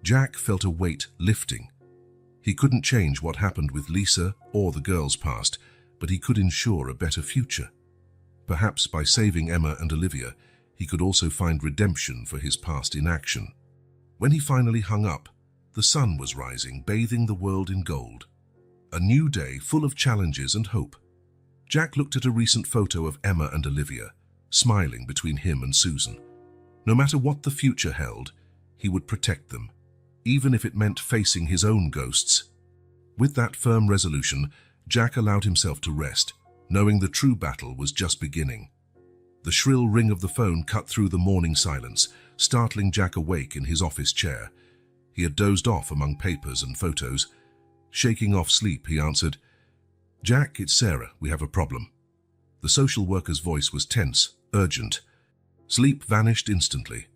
[SPEAKER 1] Jack felt a weight lifting. He couldn't change what happened with Lisa or the girls' past, but he could ensure a better future. Perhaps by saving Emma and Olivia, he could also find redemption for his past inaction. When he finally hung up, the sun was rising, bathing the world in gold. A new day full of challenges and hope. Jack looked at a recent photo of Emma and Olivia, smiling between him and Susan. No matter what the future held, he would protect them, even if it meant facing his own ghosts. With that firm resolution, Jack allowed himself to rest, knowing the true battle was just beginning. The shrill ring of the phone cut through the morning silence, startling Jack awake in his office chair. He had dozed off among papers and photos. Shaking off sleep, he answered, Jack, it's Sarah. We have a problem. The social worker's voice was tense, urgent. Sleep vanished instantly.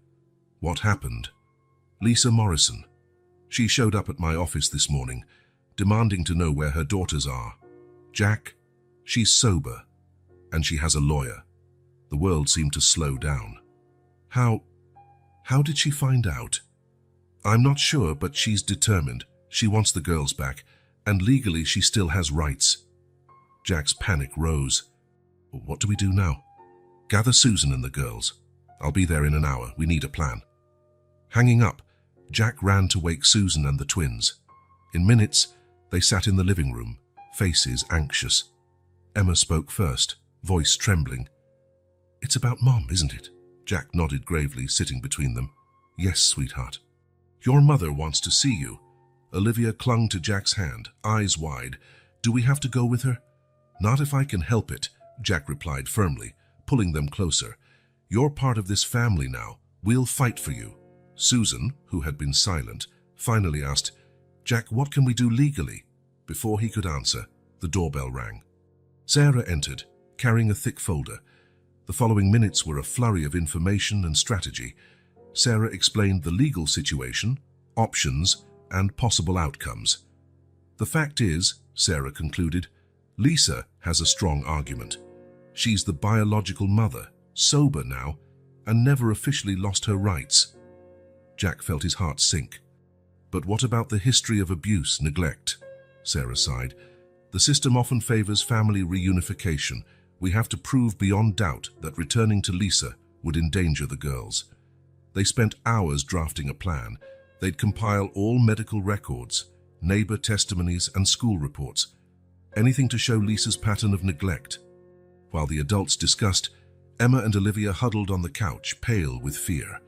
[SPEAKER 1] What happened? Lisa Morrison. She showed up at my office this morning, demanding to know where her daughters are. Jack, she's sober, and she has a lawyer. The world seemed to slow down. How did she find out? I'm not sure, but she's determined. She wants the girls back, and legally she still has rights. Jack's panic rose. What do we do now? Gather Susan and the girls. I'll be there in an hour. We need a plan. Hanging up, Jack ran to wake Susan and the twins. In minutes, they sat in the living room, faces anxious. Emma spoke first, voice trembling. It's about Mom, isn't it? Jack nodded gravely, sitting between them. Yes, sweetheart. Your mother wants to see you. Olivia clung to Jack's hand, eyes wide. Do we have to go with her? Not if I can help it, Jack replied firmly, pulling them closer. You're part of this family now. We'll fight for you. Susan, who had been silent, finally asked, Jack, what can we do legally? Before he could answer, the doorbell rang. Sarah entered, carrying a thick folder. The following minutes were a flurry of information and strategy. Sarah explained the legal situation, options, and possible outcomes. The fact is, Sarah concluded, Lisa has a strong argument. She's the biological mother, sober now, and never officially lost her rights. Jack felt his heart sink. But what about the history of abuse, neglect? Sarah sighed. The system often favors family reunification. We have to prove beyond doubt that returning to Lisa would endanger the girls. They spent hours drafting a plan. They'd compile all medical records, neighbor testimonies, and school reports. Anything to show Lisa's pattern of neglect. While the adults discussed, Emma and Olivia huddled on the couch, pale with fear.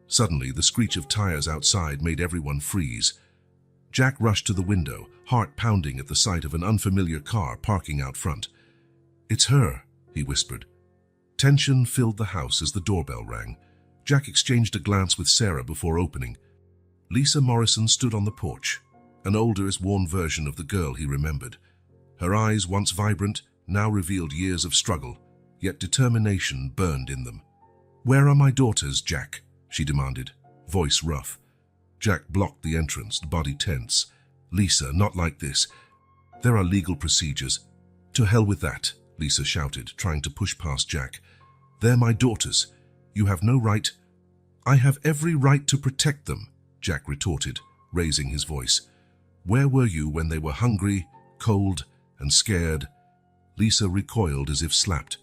[SPEAKER 1] Suddenly, the screech of tires outside made everyone freeze. Jack rushed to the window, heart pounding at the sight of an unfamiliar car parking out front. It's her, he whispered. Tension filled the house as the doorbell rang. Jack exchanged a glance with Sarah before opening. Lisa Morrison stood on the porch, an older, worn version of the girl he remembered. Her eyes, once vibrant, now revealed years of struggle, yet determination burned in them. Where are my daughters, Jack? She demanded, voice rough. Jack blocked the entrance, body tense. Lisa, not like this. There are legal procedures. To hell with that, Lisa shouted, trying to push past Jack. They're my daughters. You have no right. I have every right to protect them, Jack retorted, raising his voice. Where were you when they were hungry, cold, and scared? Lisa recoiled as if slapped.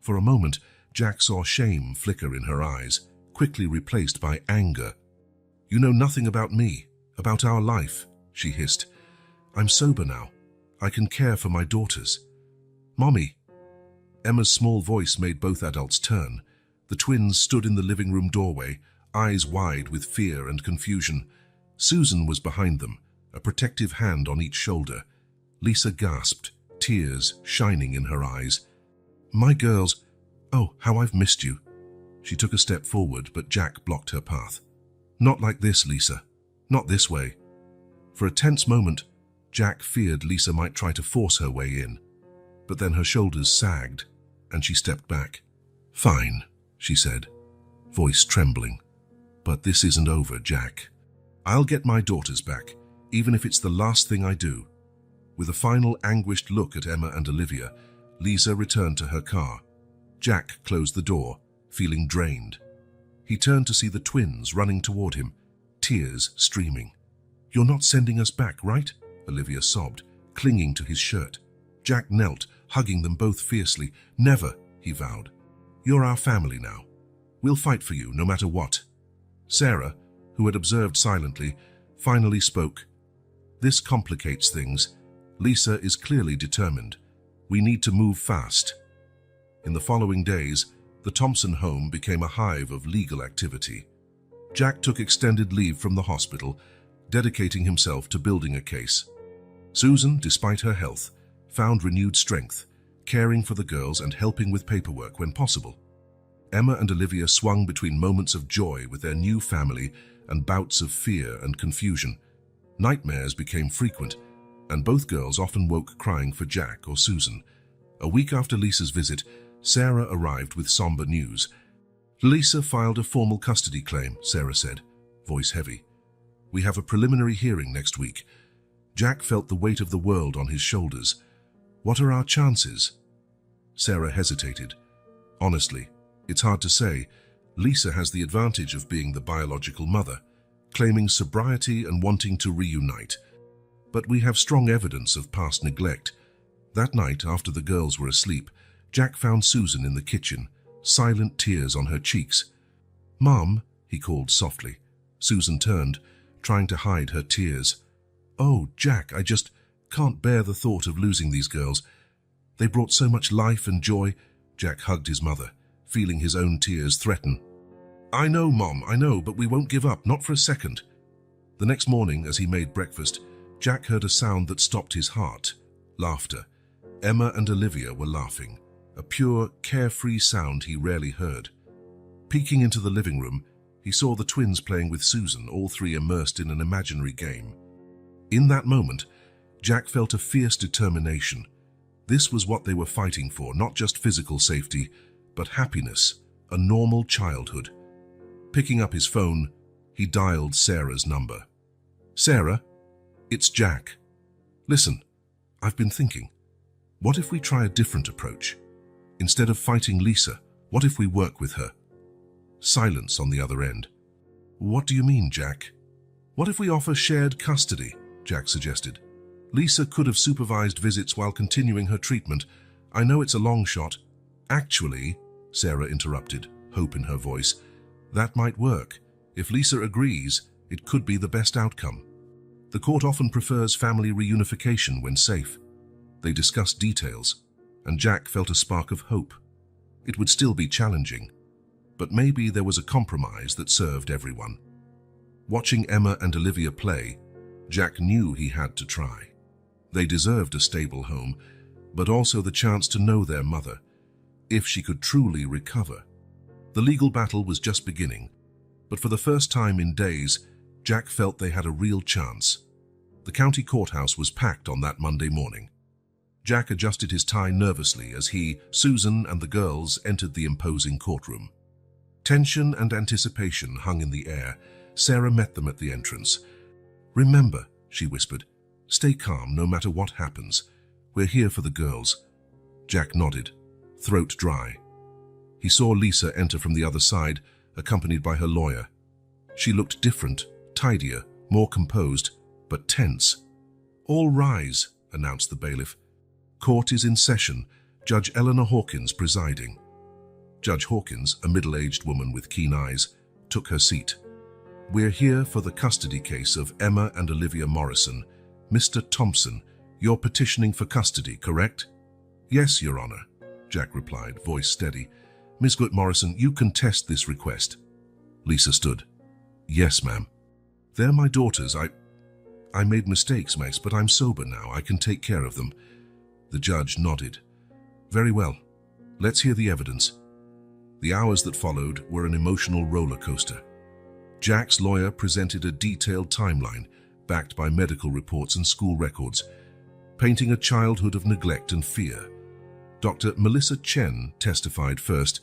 [SPEAKER 1] For a moment, Jack saw shame flicker in her eyes, quickly replaced by anger. "You know nothing about me, about our life," she hissed. "I'm sober now. I can care for my daughters." "Mommy." Emma's small voice made both adults turn. The twins stood in the living room doorway, eyes wide with fear and confusion. Susan was behind them, a protective hand on each shoulder. Lisa gasped, tears shining in her eyes. "My girls, oh, how I've missed you." She took a step forward, but Jack blocked her path. "Not like this, Lisa. Not this way." For a tense moment, Jack feared Lisa might try to force her way in. But then her shoulders sagged, and she stepped back. "Fine," she said, voice trembling. "But this isn't over, Jack. I'll get my daughters back, even if it's the last thing I do." With a final anguished look at Emma and Olivia, Lisa returned to her car. Jack closed the door, feeling drained. He turned to see the twins running toward him, tears streaming. "You're not sending us back, right?" Olivia sobbed, clinging to his shirt. Jack knelt, hugging them both fiercely. "Never," he vowed. "You're our family now. We'll fight for you, no matter what." Sarah, who had observed silently, finally spoke. "This complicates things. Lisa is clearly determined. We need to move fast." In the following days, the Thompson home became a hive of legal activity. Jack took extended leave from the hospital, dedicating himself to building a case. Susan, despite her health, found renewed strength, caring for the girls and helping with paperwork when possible. Emma and Olivia swung between moments of joy with their new family and bouts of fear and confusion. Nightmares became frequent, and both girls often woke crying for Jack or Susan. A week after Lisa's visit, Sarah arrived with somber news. "Lisa filed a formal custody claim," Sarah said, voice heavy. "We have a preliminary hearing next week." Jack felt the weight of the world on his shoulders. "What are our chances?" Sarah hesitated. "Honestly, it's hard to say. Lisa has the advantage of being the biological mother, claiming sobriety and wanting to reunite. But we have strong evidence of past neglect." That night, after the girls were asleep, Jack found Susan in the kitchen, silent tears on her cheeks. "Mom," he called softly. Susan turned, trying to hide her tears. "Oh, Jack, I just can't bear the thought of losing these girls. They brought so much life and joy." Jack hugged his mother, feeling his own tears threaten. "I know, Mom, I know, but we won't give up, not for a second." The next morning, as he made breakfast, Jack heard a sound that stopped his heart. Laughter. Emma and Olivia were laughing, a pure, carefree sound he rarely heard. Peeking into the living room, he saw the twins playing with Susan, all three immersed in an imaginary game. In that moment, Jack felt a fierce determination. This was what they were fighting for, not just physical safety, but happiness, a normal childhood. Picking up his phone, he dialed Sarah's number. "Sarah, it's Jack. Listen, I've been thinking. What if we try a different approach? Instead of fighting Lisa, what if we work with her?" Silence on the other end. "What do you mean, Jack?" "What if we offer shared custody?" Jack suggested. "Lisa could have supervised visits while continuing her treatment. I know it's a long shot." "Actually," Sarah interrupted, hope in her voice, "that might work. If Lisa agrees, it could be the best outcome. The court often prefers family reunification when safe." They discussed details, and Jack felt a spark of hope. It would still be challenging, but maybe there was a compromise that served everyone. Watching Emma and Olivia play, Jack knew he had to try. They deserved a stable home, but also the chance to know their mother, if she could truly recover. The legal battle was just beginning, but for the first time in days, Jack felt they had a real chance. The county courthouse was packed on that Monday morning. Jack adjusted his tie nervously as he, Susan, and the girls entered the imposing courtroom. Tension and anticipation hung in the air. Sarah met them at the entrance. "Remember," she whispered, "stay calm no matter what happens. We're here for the girls." Jack nodded, throat dry. He saw Lisa enter from the other side, accompanied by her lawyer. She looked different, tidier, more composed, but tense. "All rise," announced the bailiff. "Court is in session, Judge Eleanor Hawkins presiding." Judge Hawkins, a middle-aged woman with keen eyes, took her seat. "We're here for the custody case of Emma and Olivia Morrison. Mr. Thompson, you're petitioning for custody, correct?" "Yes, Your Honor," Jack replied, voice steady. "Ms. Morrison, you contest this request." Lisa stood. "Yes, ma'am. They're my daughters. I made mistakes, miss, but I'm sober now. I can take care of them." The judge nodded. "Very well. Let's hear the evidence." The hours that followed were an emotional roller coaster. Jack's lawyer presented a detailed timeline, backed by medical reports and school records, painting a childhood of neglect and fear. Dr. Melissa Chen testified first.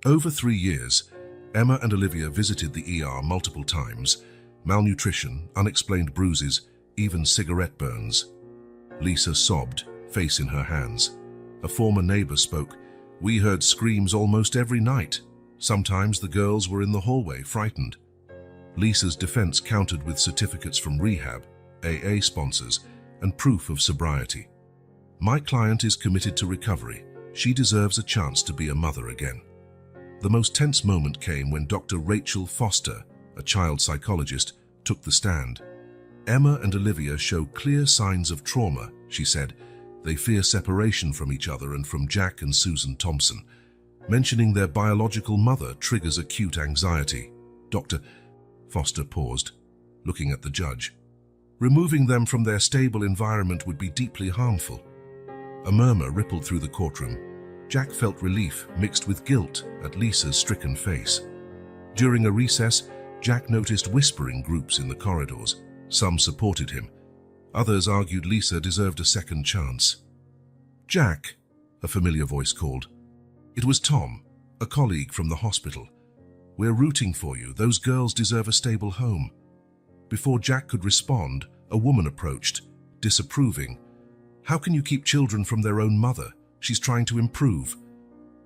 [SPEAKER 1] Over 3 years, Emma and Olivia visited the ER multiple times. Malnutrition, unexplained bruises, even cigarette burns. Lisa sobbed, face in her hands. A former neighbor spoke. "We heard screams almost every night. Sometimes the girls were in the hallway, frightened." Lisa's defense countered with certificates from rehab, AA sponsors, and proof of sobriety. "My client is committed to recovery. She deserves a chance to be a mother again." The most tense moment came when Dr. Rachel Foster, a child psychologist, took the stand. "Emma and Olivia show clear signs of trauma," she said. "They fear separation from each other and from Jack and Susan Thompson. Mentioning their biological mother triggers acute anxiety." Dr. Foster paused, looking at the judge. "Removing them from their stable environment would be deeply harmful." A murmur rippled through the courtroom. Jack felt relief mixed with guilt at Lisa's stricken face. During a recess, Jack noticed whispering groups in the corridors. Some supported him. Others argued Lisa deserved a second chance. "Jack," a familiar voice called. It was Tom, a colleague from the hospital. "We're rooting for you. Those girls deserve a stable home." Before Jack could respond, a woman approached, disapproving. "How can you keep children from their own mother? She's trying to improve."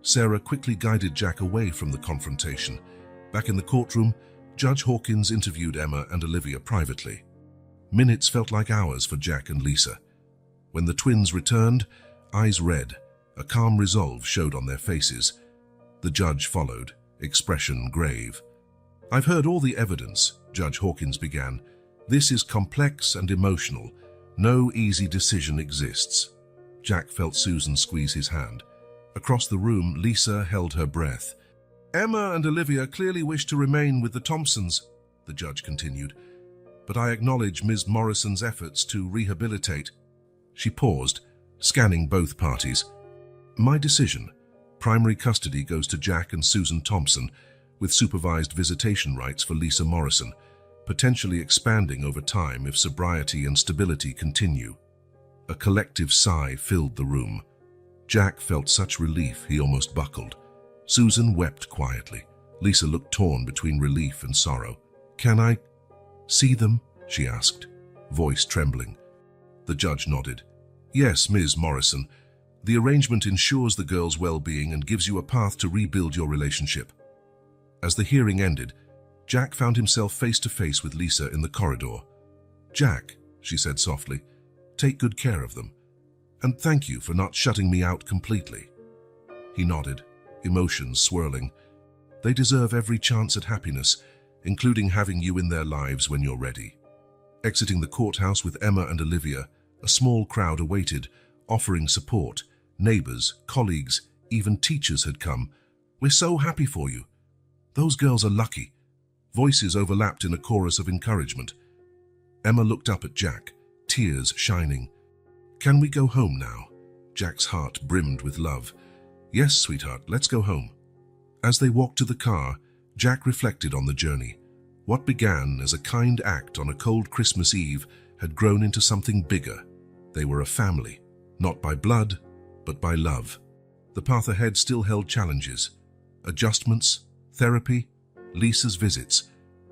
[SPEAKER 1] Sarah quickly guided Jack away from the confrontation. Back in the courtroom, Judge Hawkins interviewed Emma and Olivia privately. Minutes felt like hours for Jack and Lisa. When the twins returned, eyes red, a calm resolve showed on their faces. The judge followed, expression grave. "I've heard all the evidence," Judge Hawkins began. "This is complex and emotional. No easy decision exists." Jack felt Susan squeeze his hand. Across the room, Lisa held her breath. "Emma and Olivia clearly wish to remain with the Thompsons," the judge continued. "But I acknowledge Ms. Morrison's efforts to rehabilitate." She paused, scanning both parties. "My decision. Primary custody goes to Jack and Susan Thompson, with supervised visitation rights for Lisa Morrison, potentially expanding over time if sobriety and stability continue." A collective sigh filled the room. Jack felt such relief he almost buckled. Susan wept quietly. Lisa looked torn between relief and sorrow. "Can I see them?" she asked, voice trembling. The judge nodded. "Yes, Ms. Morrison. The arrangement ensures the girl's well-being and gives you a path to rebuild your relationship." As the hearing ended, Jack found himself face-to-face with Lisa in the corridor. "Jack," she said softly, "take good care of them. And thank you for not shutting me out completely." He nodded, emotions swirling. "They deserve every chance at happiness, including having you in their lives when you're ready." Exiting the courthouse with Emma and Olivia, a small crowd awaited, offering support. Neighbors, colleagues, even teachers had come. "We're so happy for you. Those girls are lucky." Voices overlapped in a chorus of encouragement. Emma looked up at Jack, tears shining. "Can we go home now?" Jack's heart brimmed with love. "Yes, sweetheart, let's go home." As they walked to the car, Jack reflected on the journey. What began as a kind act on a cold Christmas Eve had grown into something bigger. They were a family, not by blood, but by love. The path ahead still held challenges. Adjustments, therapy, Lisa's visits.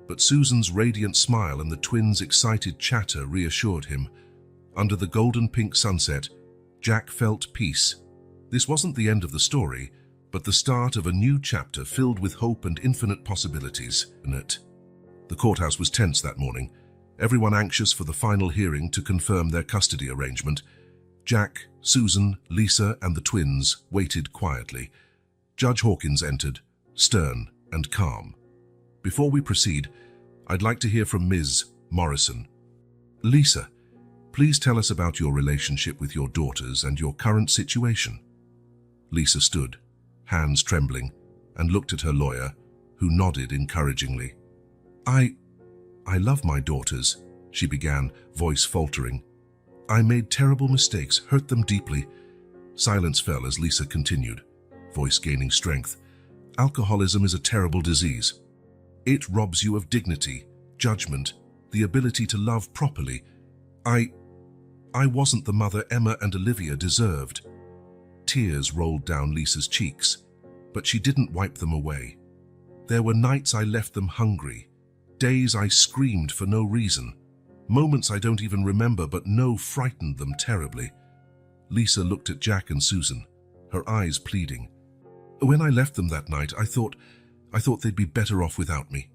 [SPEAKER 1] But Susan's radiant smile and the twins' excited chatter reassured him. Under the golden pink sunset, Jack felt peace. This wasn't the end of the story, but the start of a new chapter filled with hope and infinite possibilities in it. The courthouse was tense that morning, everyone anxious for the final hearing to confirm their custody arrangement. Jack, Susan, Lisa, and the twins waited quietly. Judge Hawkins entered, stern and calm. Before we proceed, I'd like to hear from Ms. Morrison. Lisa, please tell us about your relationship with your daughters and your current situation. Lisa stood, hands trembling, and looked at her lawyer, who nodded encouragingly. I love my daughters, she began, voice faltering. I made terrible mistakes, hurt them deeply. Silence fell as Lisa continued, voice gaining strength. Alcoholism is a terrible disease. It robs you of dignity, judgment, the ability to love properly. I wasn't the mother Emma and Olivia deserved. Tears rolled down Lisa's cheeks, but she didn't wipe them away. There were nights I left them hungry, days I screamed for no reason, moments I don't even remember but know frightened them terribly. Lisa looked at Jack and Susan, her eyes pleading. When I left them that night, I thought they'd be better off without me.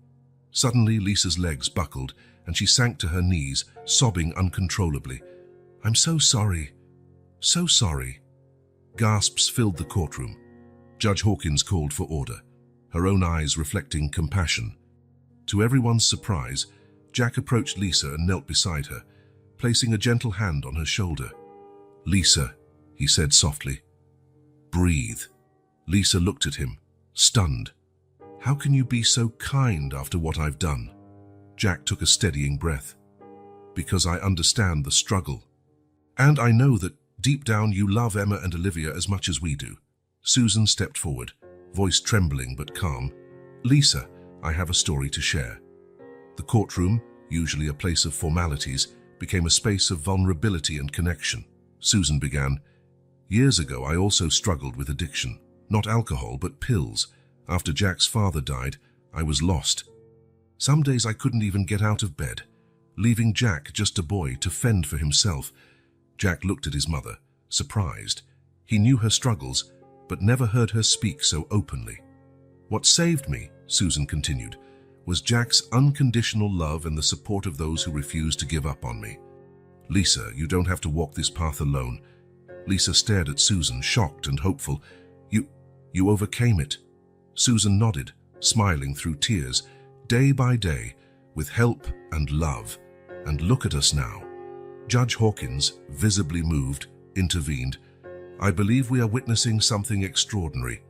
[SPEAKER 1] Suddenly, Lisa's legs buckled, and she sank to her knees, sobbing uncontrollably. I'm so sorry. So sorry. Gasps filled the courtroom. Judge Hawkins called for order, her own eyes reflecting compassion. To everyone's surprise, Jack approached Lisa and knelt beside her, placing a gentle hand on her shoulder. Lisa, he said softly. Breathe. Lisa looked at him, stunned. How can you be so kind after what I've done? Jack took a steadying breath. Because I understand the struggle. And I know that deep down you love Emma and Olivia as much as we do. Susan stepped forward, voice trembling but calm. Lisa, I have a story to share. The courtroom, usually a place of formalities, became a space of vulnerability and connection. Susan began. Years ago, I also struggled with addiction. Not alcohol, but pills. After Jack's father died, I was lost. Some days I couldn't even get out of bed, leaving Jack, just a boy, to fend for himself. Jack looked at his mother, surprised. He knew her struggles, but never heard her speak so openly. What saved me, Susan continued, was Jack's unconditional love and the support of those who refused to give up on me. Lisa, you don't have to walk this path alone. Lisa stared at Susan, shocked and hopeful. You overcame it. Susan nodded, smiling through tears, day by day, with help and love. And look at us now. Judge Hawkins, visibly moved, intervened. I believe we are witnessing something extraordinary.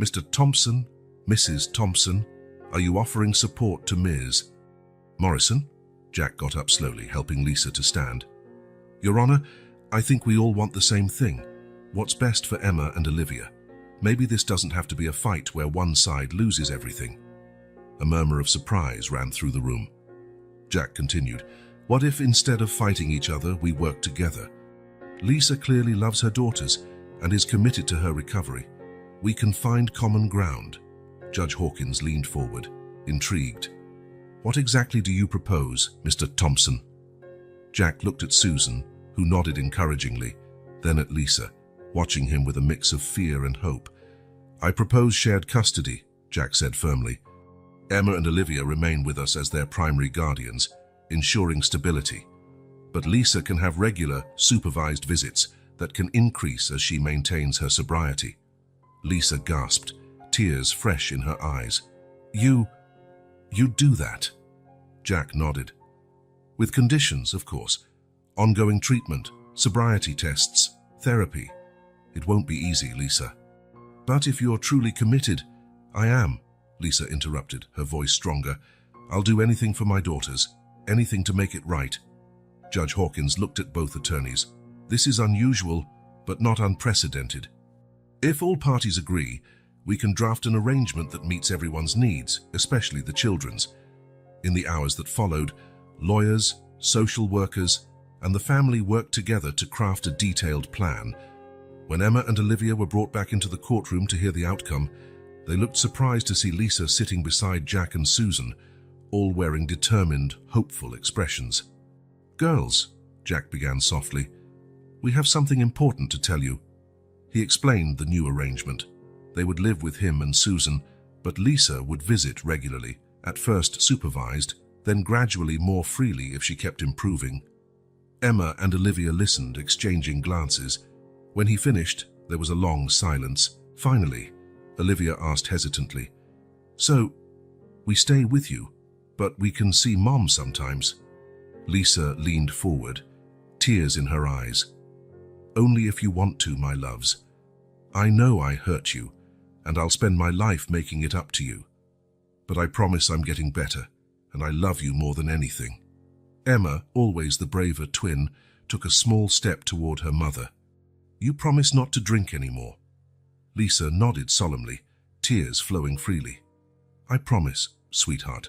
[SPEAKER 1] Mr. Thompson, Mrs. Thompson, are you offering support to Ms. Morrison? Jack got up slowly, helping Lisa to stand. Your Honor, I think we all want the same thing. What's best for Emma and Olivia? Maybe this doesn't have to be a fight where one side loses everything. A murmur of surprise ran through the room. Jack continued, what if instead of fighting each other, we work together? Lisa clearly loves her daughters and is committed to her recovery. We can find common ground. Judge Hawkins leaned forward, intrigued. What exactly do you propose, Mr. Thompson? Jack looked at Susan, who nodded encouragingly, then at Lisa, watching him with a mix of fear and hope. I propose shared custody, Jack said firmly. Emma and Olivia remain with us as their primary guardians, ensuring stability. But Lisa can have regular, supervised visits that can increase as she maintains her sobriety. Lisa gasped, tears fresh in her eyes. You do that? Jack nodded. With conditions, of course. Ongoing treatment, sobriety tests, therapy. It won't be easy, Lisa. But if you're truly committed, I am, Lisa interrupted, her voice stronger. I'll do anything for my daughters, anything to make it right. Judge Hawkins looked at both attorneys. This is unusual, but not unprecedented. If all parties agree, we can draft an arrangement that meets everyone's needs, especially the children's. In the hours that followed, lawyers, social workers, and the family worked together to craft a detailed plan. When Emma and Olivia were brought back into the courtroom to hear the outcome, they looked surprised to see Lisa sitting beside Jack and Susan, all wearing determined, hopeful expressions. Girls, Jack began softly, we have something important to tell you. He explained the new arrangement. They would live with him and Susan, but Lisa would visit regularly, at first supervised, then gradually more freely if she kept improving. Emma and Olivia listened, exchanging glances. When he finished, there was a long silence. Finally, Olivia asked hesitantly. So, we stay with you, but we can see Mom sometimes. Lisa leaned forward, tears in her eyes. Only if you want to, my loves. I know I hurt you, and I'll spend my life making it up to you. But I promise I'm getting better, and I love you more than anything. Emma, always the braver twin, took a small step toward her mother. You promise not to drink anymore. Lisa nodded solemnly, tears flowing freely. I promise, sweetheart.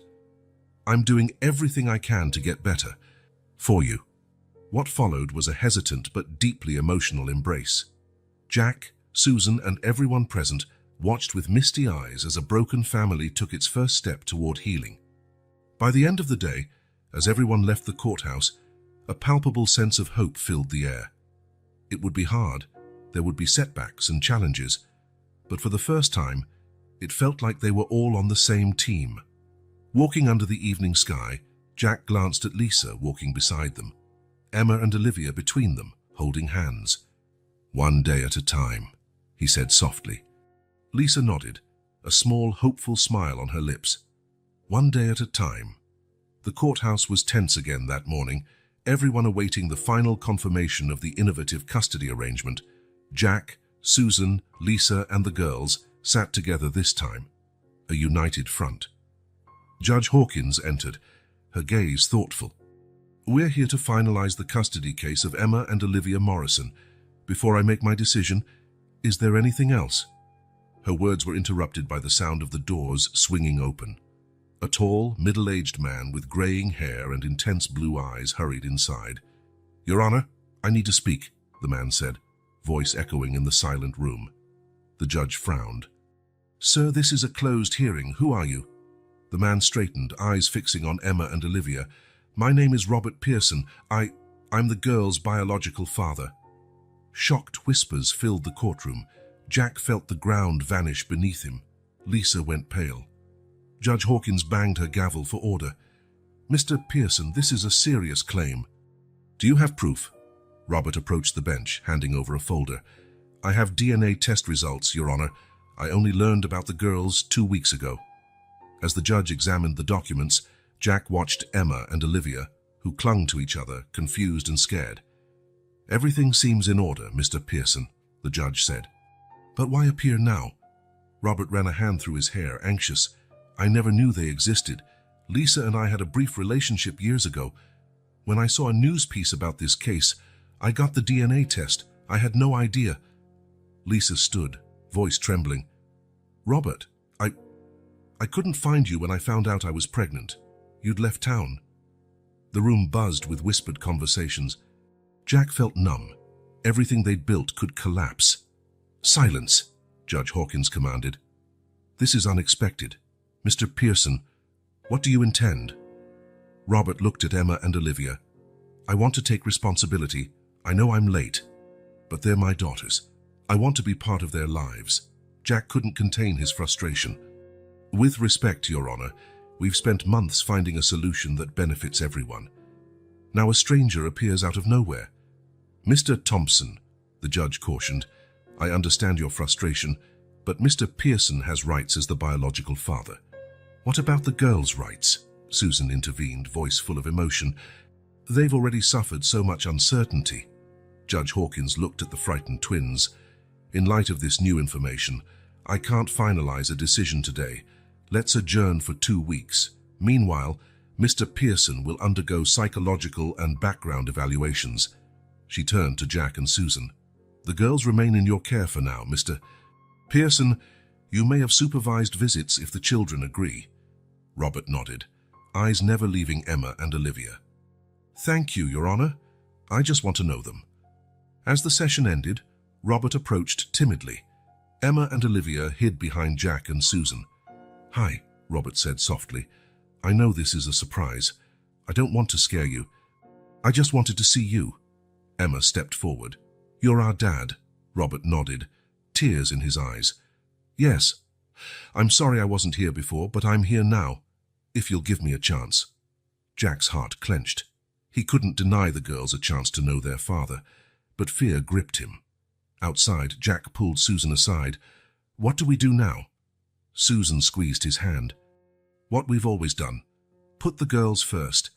[SPEAKER 1] I'm doing everything I can to get better. For you. What followed was a hesitant but deeply emotional embrace. Jack, Susan, and everyone present watched with misty eyes as a broken family took its first step toward healing. By the end of the day, as everyone left the courthouse, a palpable sense of hope filled the air. It would be hard, there would be setbacks and challenges, but for the first time, it felt like they were all on the same team. Walking under the evening sky, Jack glanced at Lisa walking beside them, Emma and Olivia between them, holding hands. One day at a time, he said softly. Lisa nodded, a small, hopeful smile on her lips. One day at a time. The courthouse was tense again that morning, everyone awaiting the final confirmation of the innovative custody arrangement. Jack, Susan, Lisa, and the girls sat together this time, a united front. Judge Hawkins entered, her gaze thoughtful. We're here to finalize the custody case of Emma and Olivia Morrison. Before I make my decision, is there anything else? Her words were interrupted by the sound of the doors swinging open. A tall, middle-aged man with graying hair and intense blue eyes hurried inside. Your Honor, I need to speak, the man said, voice echoing in the silent room. The judge frowned. Sir, this is a closed hearing. Who are you? The man straightened, eyes fixing on Emma and Olivia. My name is Robert Pearson. I'm the girl's biological father. Shocked whispers filled the courtroom. Jack felt the ground vanish beneath him. Lisa went pale. Judge Hawkins banged her gavel for order. Mr. Pearson, this is a serious claim. Do you have proof? Robert approached the bench, handing over a folder. I have DNA test results, Your Honor. I only learned about the girls 2 weeks ago. As the judge examined the documents, Jack watched Emma and Olivia, who clung to each other, confused and scared. Everything seems in order, Mr. Pearson, the judge said. But why appear now? Robert ran a hand through his hair, anxious. I never knew they existed. Lisa and I had a brief relationship years ago. When I saw a news piece about this case, I got the DNA test. I had no idea. Lisa stood, voice trembling. Robert, I couldn't find you when I found out I was pregnant. You'd left town. The room buzzed with whispered conversations. Jack felt numb. Everything they'd built could collapse. Silence, Judge Hawkins commanded. This is unexpected. Mr. Pearson, what do you intend? Robert looked at Emma and Olivia. I want to take responsibility. I know I'm late, but they're my daughters. I want to be part of their lives. Jack couldn't contain his frustration. With respect, Your Honor, we've spent months finding a solution that benefits everyone. Now a stranger appears out of nowhere. Mr. Thompson, the judge cautioned, I understand your frustration, but Mr. Pearson has rights as the biological father. What about the girls' rights? Susan intervened, voice full of emotion. They've already suffered so much uncertainty. Judge Hawkins looked at the frightened twins. In light of this new information, I can't finalize a decision today. Let's adjourn for 2 weeks. Meanwhile, Mr. Pearson will undergo psychological and background evaluations. She turned to Jack and Susan. The girls remain in your care for now, Mr. Pearson. You may have supervised visits if the children agree. Robert nodded, eyes never leaving Emma and Olivia. Thank you, Your Honor. I just want to know them. As the session ended, Robert approached timidly. Emma and Olivia hid behind Jack and Susan. Hi, Robert said softly. I know this is a surprise. I don't want to scare you. I just wanted to see you. Emma stepped forward. You're our dad, Robert nodded, tears in his eyes. Yes. I'm sorry I wasn't here before, but I'm here now, if you'll give me a chance. Jack's heart clenched. He couldn't deny the girls a chance to know their father, but fear gripped him. Outside, Jack pulled Susan aside. What do we do now? Susan squeezed his hand. What we've always done. Put the girls first.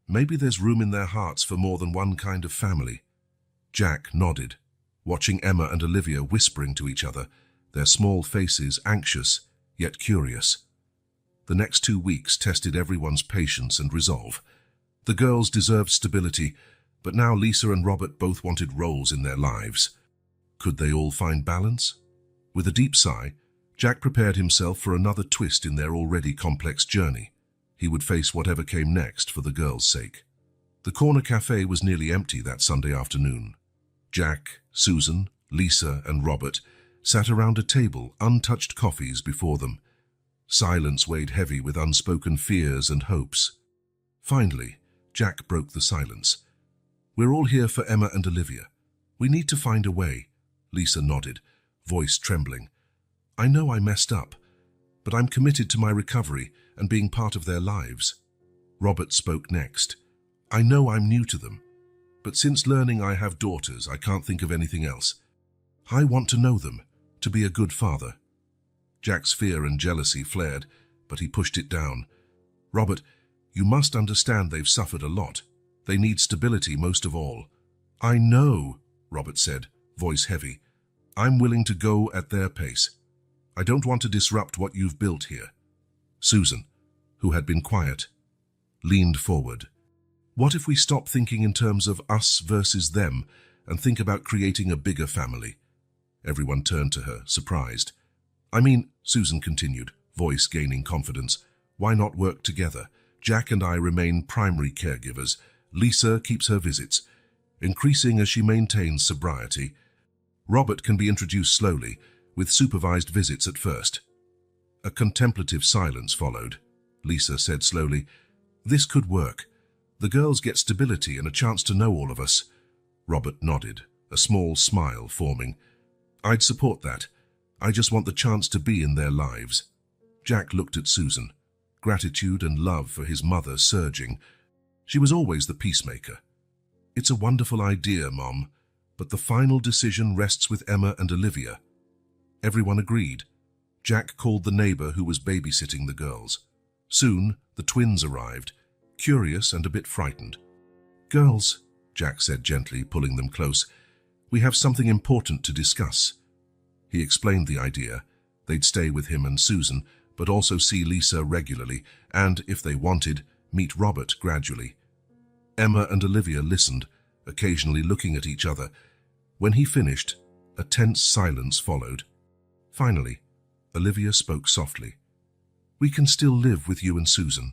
[SPEAKER 1] Maybe there's room in their hearts for more than one kind of family. Jack nodded, watching Emma and Olivia whispering to each other, their small faces anxious, yet curious. The next 2 weeks tested everyone's patience and resolve. The girls deserved stability, but now Lisa and Robert both wanted roles in their lives. Could they all find balance? With a deep sigh, Jack prepared himself for another twist in their already complex journey. He would face whatever came next for the girls' sake. The corner cafe was nearly empty that Sunday afternoon. Jack, Susan, Lisa, and Robert sat around a table, untouched coffees before them. Silence weighed heavy with unspoken fears and hopes. Finally, Jack broke the silence. We're all here for Emma and Olivia. We need to find a way. Lisa nodded, voice trembling. I know I messed up, but I'm committed to my recovery and being part of their lives. Robert spoke next. I know I'm new to them, but since learning I have daughters, I can't think of anything else. I want to know them, to be a good father. Jack's fear and jealousy flared, but he pushed it down. Robert, you must understand they've suffered a lot. They need stability most of all. I know, Robert said, voice heavy. I'm willing to go at their pace. I don't want to disrupt what you've built here. Susan, who had been quiet, leaned forward. What if we stop thinking in terms of us versus them and think about creating a bigger family? Everyone turned to her, surprised. I mean, Susan continued, voice gaining confidence, why not work together? Jack and I remain primary caregivers. Lisa keeps her visits, increasing as she maintains sobriety. Robert can be introduced slowly, with supervised visits at first. A contemplative silence followed. Lisa said slowly, This could work. The girls get stability and a chance to know all of us. Robert nodded, a small smile forming. I'd support that. I just want the chance to be in their lives. Jack looked at Susan, gratitude and love for his mother surging. She was always the peacemaker. It's a wonderful idea, Mom, but the final decision rests with Emma and Olivia. Everyone agreed. Jack called the neighbor who was babysitting the girls. Soon, the twins arrived, curious and a bit frightened. Girls, Jack said gently, pulling them close, we have something important to discuss. He explained the idea. They'd stay with him and Susan, but also see Lisa regularly and, if they wanted, meet Robert gradually. Emma and Olivia listened, occasionally looking at each other. When he finished, a tense silence followed. Finally, Olivia spoke softly. We can still live with you and Susan.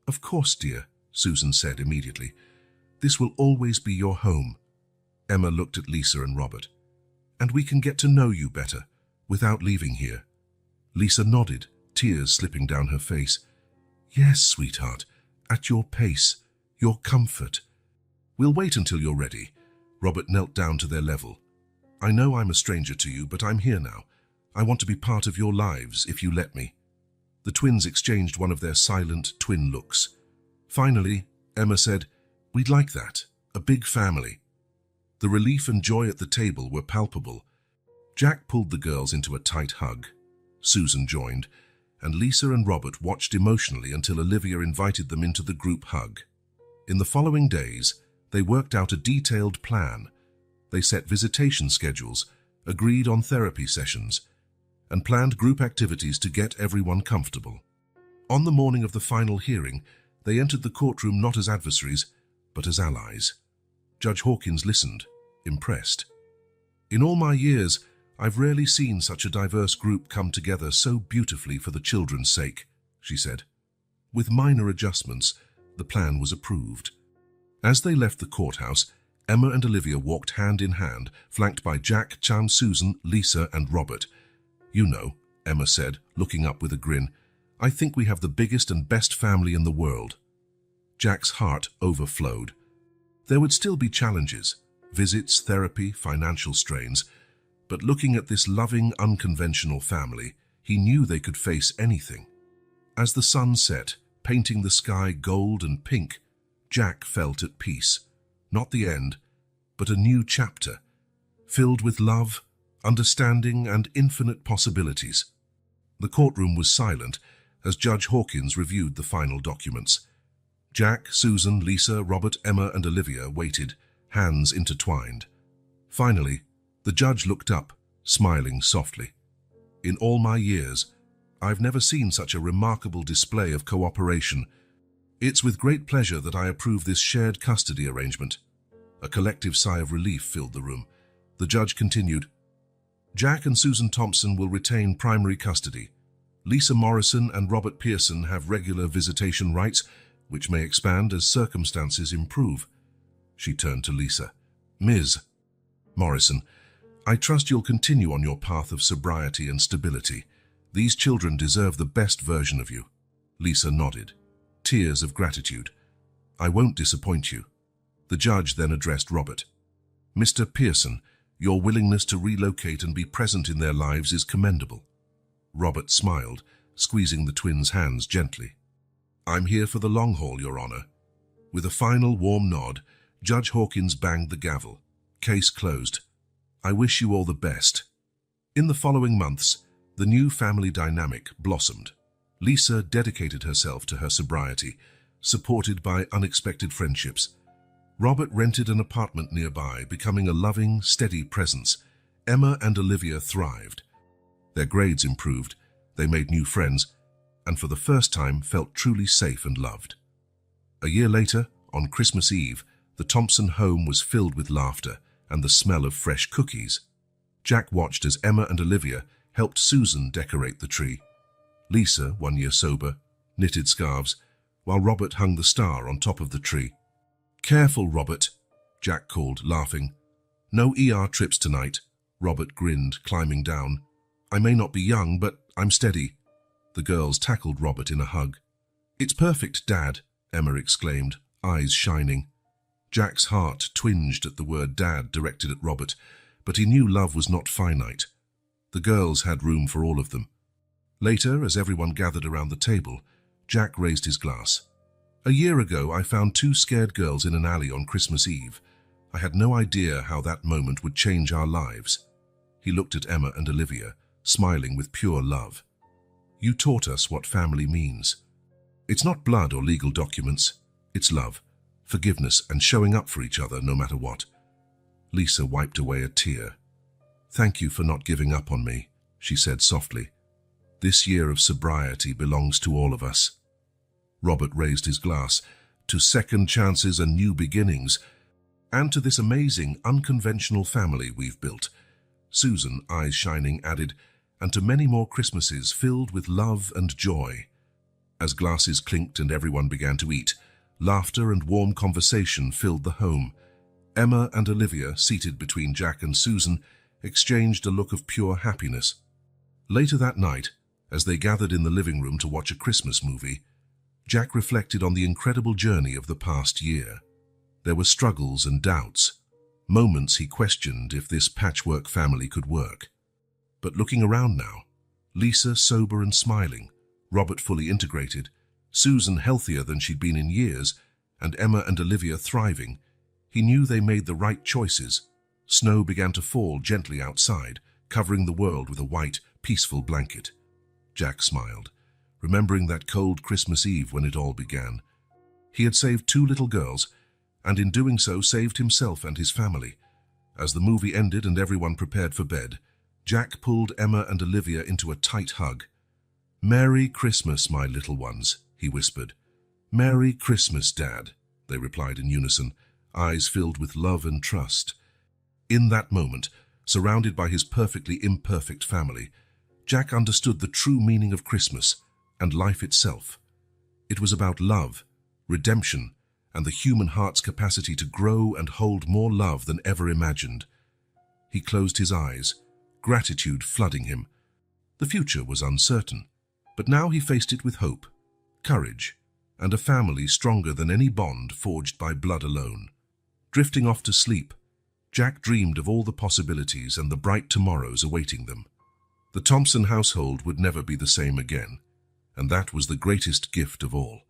[SPEAKER 1] Of course, dear, Susan said immediately. This will always be your home. Emma looked at Lisa and Robert. And we can get to know you better, without leaving here. Lisa nodded, tears slipping down her face. Yes, sweetheart, at your pace, your comfort. We'll wait until you're ready. Robert knelt down to their level. I know I'm a stranger to you, but I'm here now. I want to be part of your lives, if you let me. The twins exchanged one of their silent twin looks. Finally, Emma said, We'd like that, a big family. The relief and joy at the table were palpable. Jack pulled the girls into a tight hug. Susan joined, and Lisa and Robert watched emotionally until Olivia invited them into the group hug. In the following days, they worked out a detailed plan. They set visitation schedules, agreed on therapy sessions, and planned group activities to get everyone comfortable. On the morning of the final hearing, they entered the courtroom not as adversaries, but as allies. Judge Hawkins listened, impressed. In all my years, I've rarely seen such a diverse group come together so beautifully for the children's sake, she said. With minor adjustments, the plan was approved. As they left the courthouse, Emma and Olivia walked hand in hand, flanked by Jack, Chan, Susan, Lisa, and Robert. You know, Emma said, looking up with a grin, I think we have the biggest and best family in the world. Jack's heart overflowed. There would still be challenges, visits, therapy, financial strains, but looking at this loving, unconventional family, he knew they could face anything. As the sun set, painting the sky gold and pink, Jack felt at peace. Not the end, but a new chapter, filled with love, understanding, and infinite possibilities. The courtroom was silent as Judge Hawkins reviewed the final documents. Jack, Susan, Lisa, Robert, Emma, and Olivia waited, hands intertwined. Finally, the judge looked up, smiling softly. In all my years, I've never seen such a remarkable display of cooperation. It's with great pleasure that I approve this shared custody arrangement. A collective sigh of relief filled the room. The judge continued, Jack and Susan Thompson will retain primary custody. Lisa Morrison and Robert Pearson have regular visitation rights, which may expand as circumstances improve. She turned to Lisa. Ms. Morrison, I trust you'll continue on your path of sobriety and stability. These children deserve the best version of you. Lisa nodded. Tears of gratitude. I won't disappoint you. The judge then addressed Robert. Mr. Pearson, your willingness to relocate and be present in their lives is commendable. Robert smiled, squeezing the twins' hands gently. I'm here for the long haul, Your Honor. With a final warm nod, Judge Hawkins banged the gavel. Case closed. I wish you all the best. In the following months, the new family dynamic blossomed. Lisa dedicated herself to her sobriety, supported by unexpected friendships. Robert rented an apartment nearby, becoming a loving, steady presence. Emma and Olivia thrived. Their grades improved, they made new friends, and for the first time felt truly safe and loved. A year later, on Christmas Eve, the Thompson home was filled with laughter and the smell of fresh cookies. Jack watched as Emma and Olivia helped Susan decorate the tree. Lisa, 1 year sober, knitted scarves, while Robert hung the star on top of the tree. Careful, Robert, Jack called, laughing. No ER trips tonight, Robert grinned, climbing down. I may not be young, but I'm steady. The girls tackled Robert in a hug. It's perfect, Dad, Emma exclaimed, eyes shining. Jack's heart twinged at the word Dad directed at Robert, but he knew love was not finite. The girls had room for all of them. Later, as everyone gathered around the table, Jack raised his glass. A year ago, I found 2 scared girls in an alley on Christmas Eve. I had no idea how that moment would change our lives. He looked at Emma and Olivia, smiling with pure love. You taught us what family means. It's not blood or legal documents. It's love, forgiveness, and showing up for each other no matter what. Lisa wiped away a tear. Thank you for not giving up on me, she said softly. This year of sobriety belongs to all of us. Robert raised his glass to second chances and new beginnings, and to this amazing, unconventional family we've built. Susan, eyes shining, added, and to many more Christmases filled with love and joy. As glasses clinked and everyone began to eat, laughter and warm conversation filled the home. Emma and Olivia, seated between Jack and Susan, exchanged a look of pure happiness. Later that night, as they gathered in the living room to watch a Christmas movie, Jack reflected on the incredible journey of the past year. There were struggles and doubts, moments he questioned if this patchwork family could work. But looking around now, Lisa sober and smiling, Robert fully integrated, Susan healthier than she'd been in years, and Emma and Olivia thriving, he knew they made the right choices. Snow began to fall gently outside, covering the world with a white, peaceful blanket. Jack smiled, remembering that cold Christmas Eve when it all began. He had saved 2 little girls, and in doing so saved himself and his family. As the movie ended and everyone prepared for bed, Jack pulled Emma and Olivia into a tight hug. Merry Christmas, my little ones, he whispered. Merry Christmas, Dad, they replied in unison, eyes filled with love and trust. In that moment, surrounded by his perfectly imperfect family, Jack understood the true meaning of Christmas and life itself. It was about love, redemption, and the human heart's capacity to grow and hold more love than ever imagined. He closed his eyes, gratitude flooding him. The future was uncertain, but now he faced it with hope, courage, and a family stronger than any bond forged by blood alone. Drifting off to sleep, Jack dreamed of all the possibilities and the bright tomorrows awaiting them. The Thompson household would never be the same again, and that was the greatest gift of all.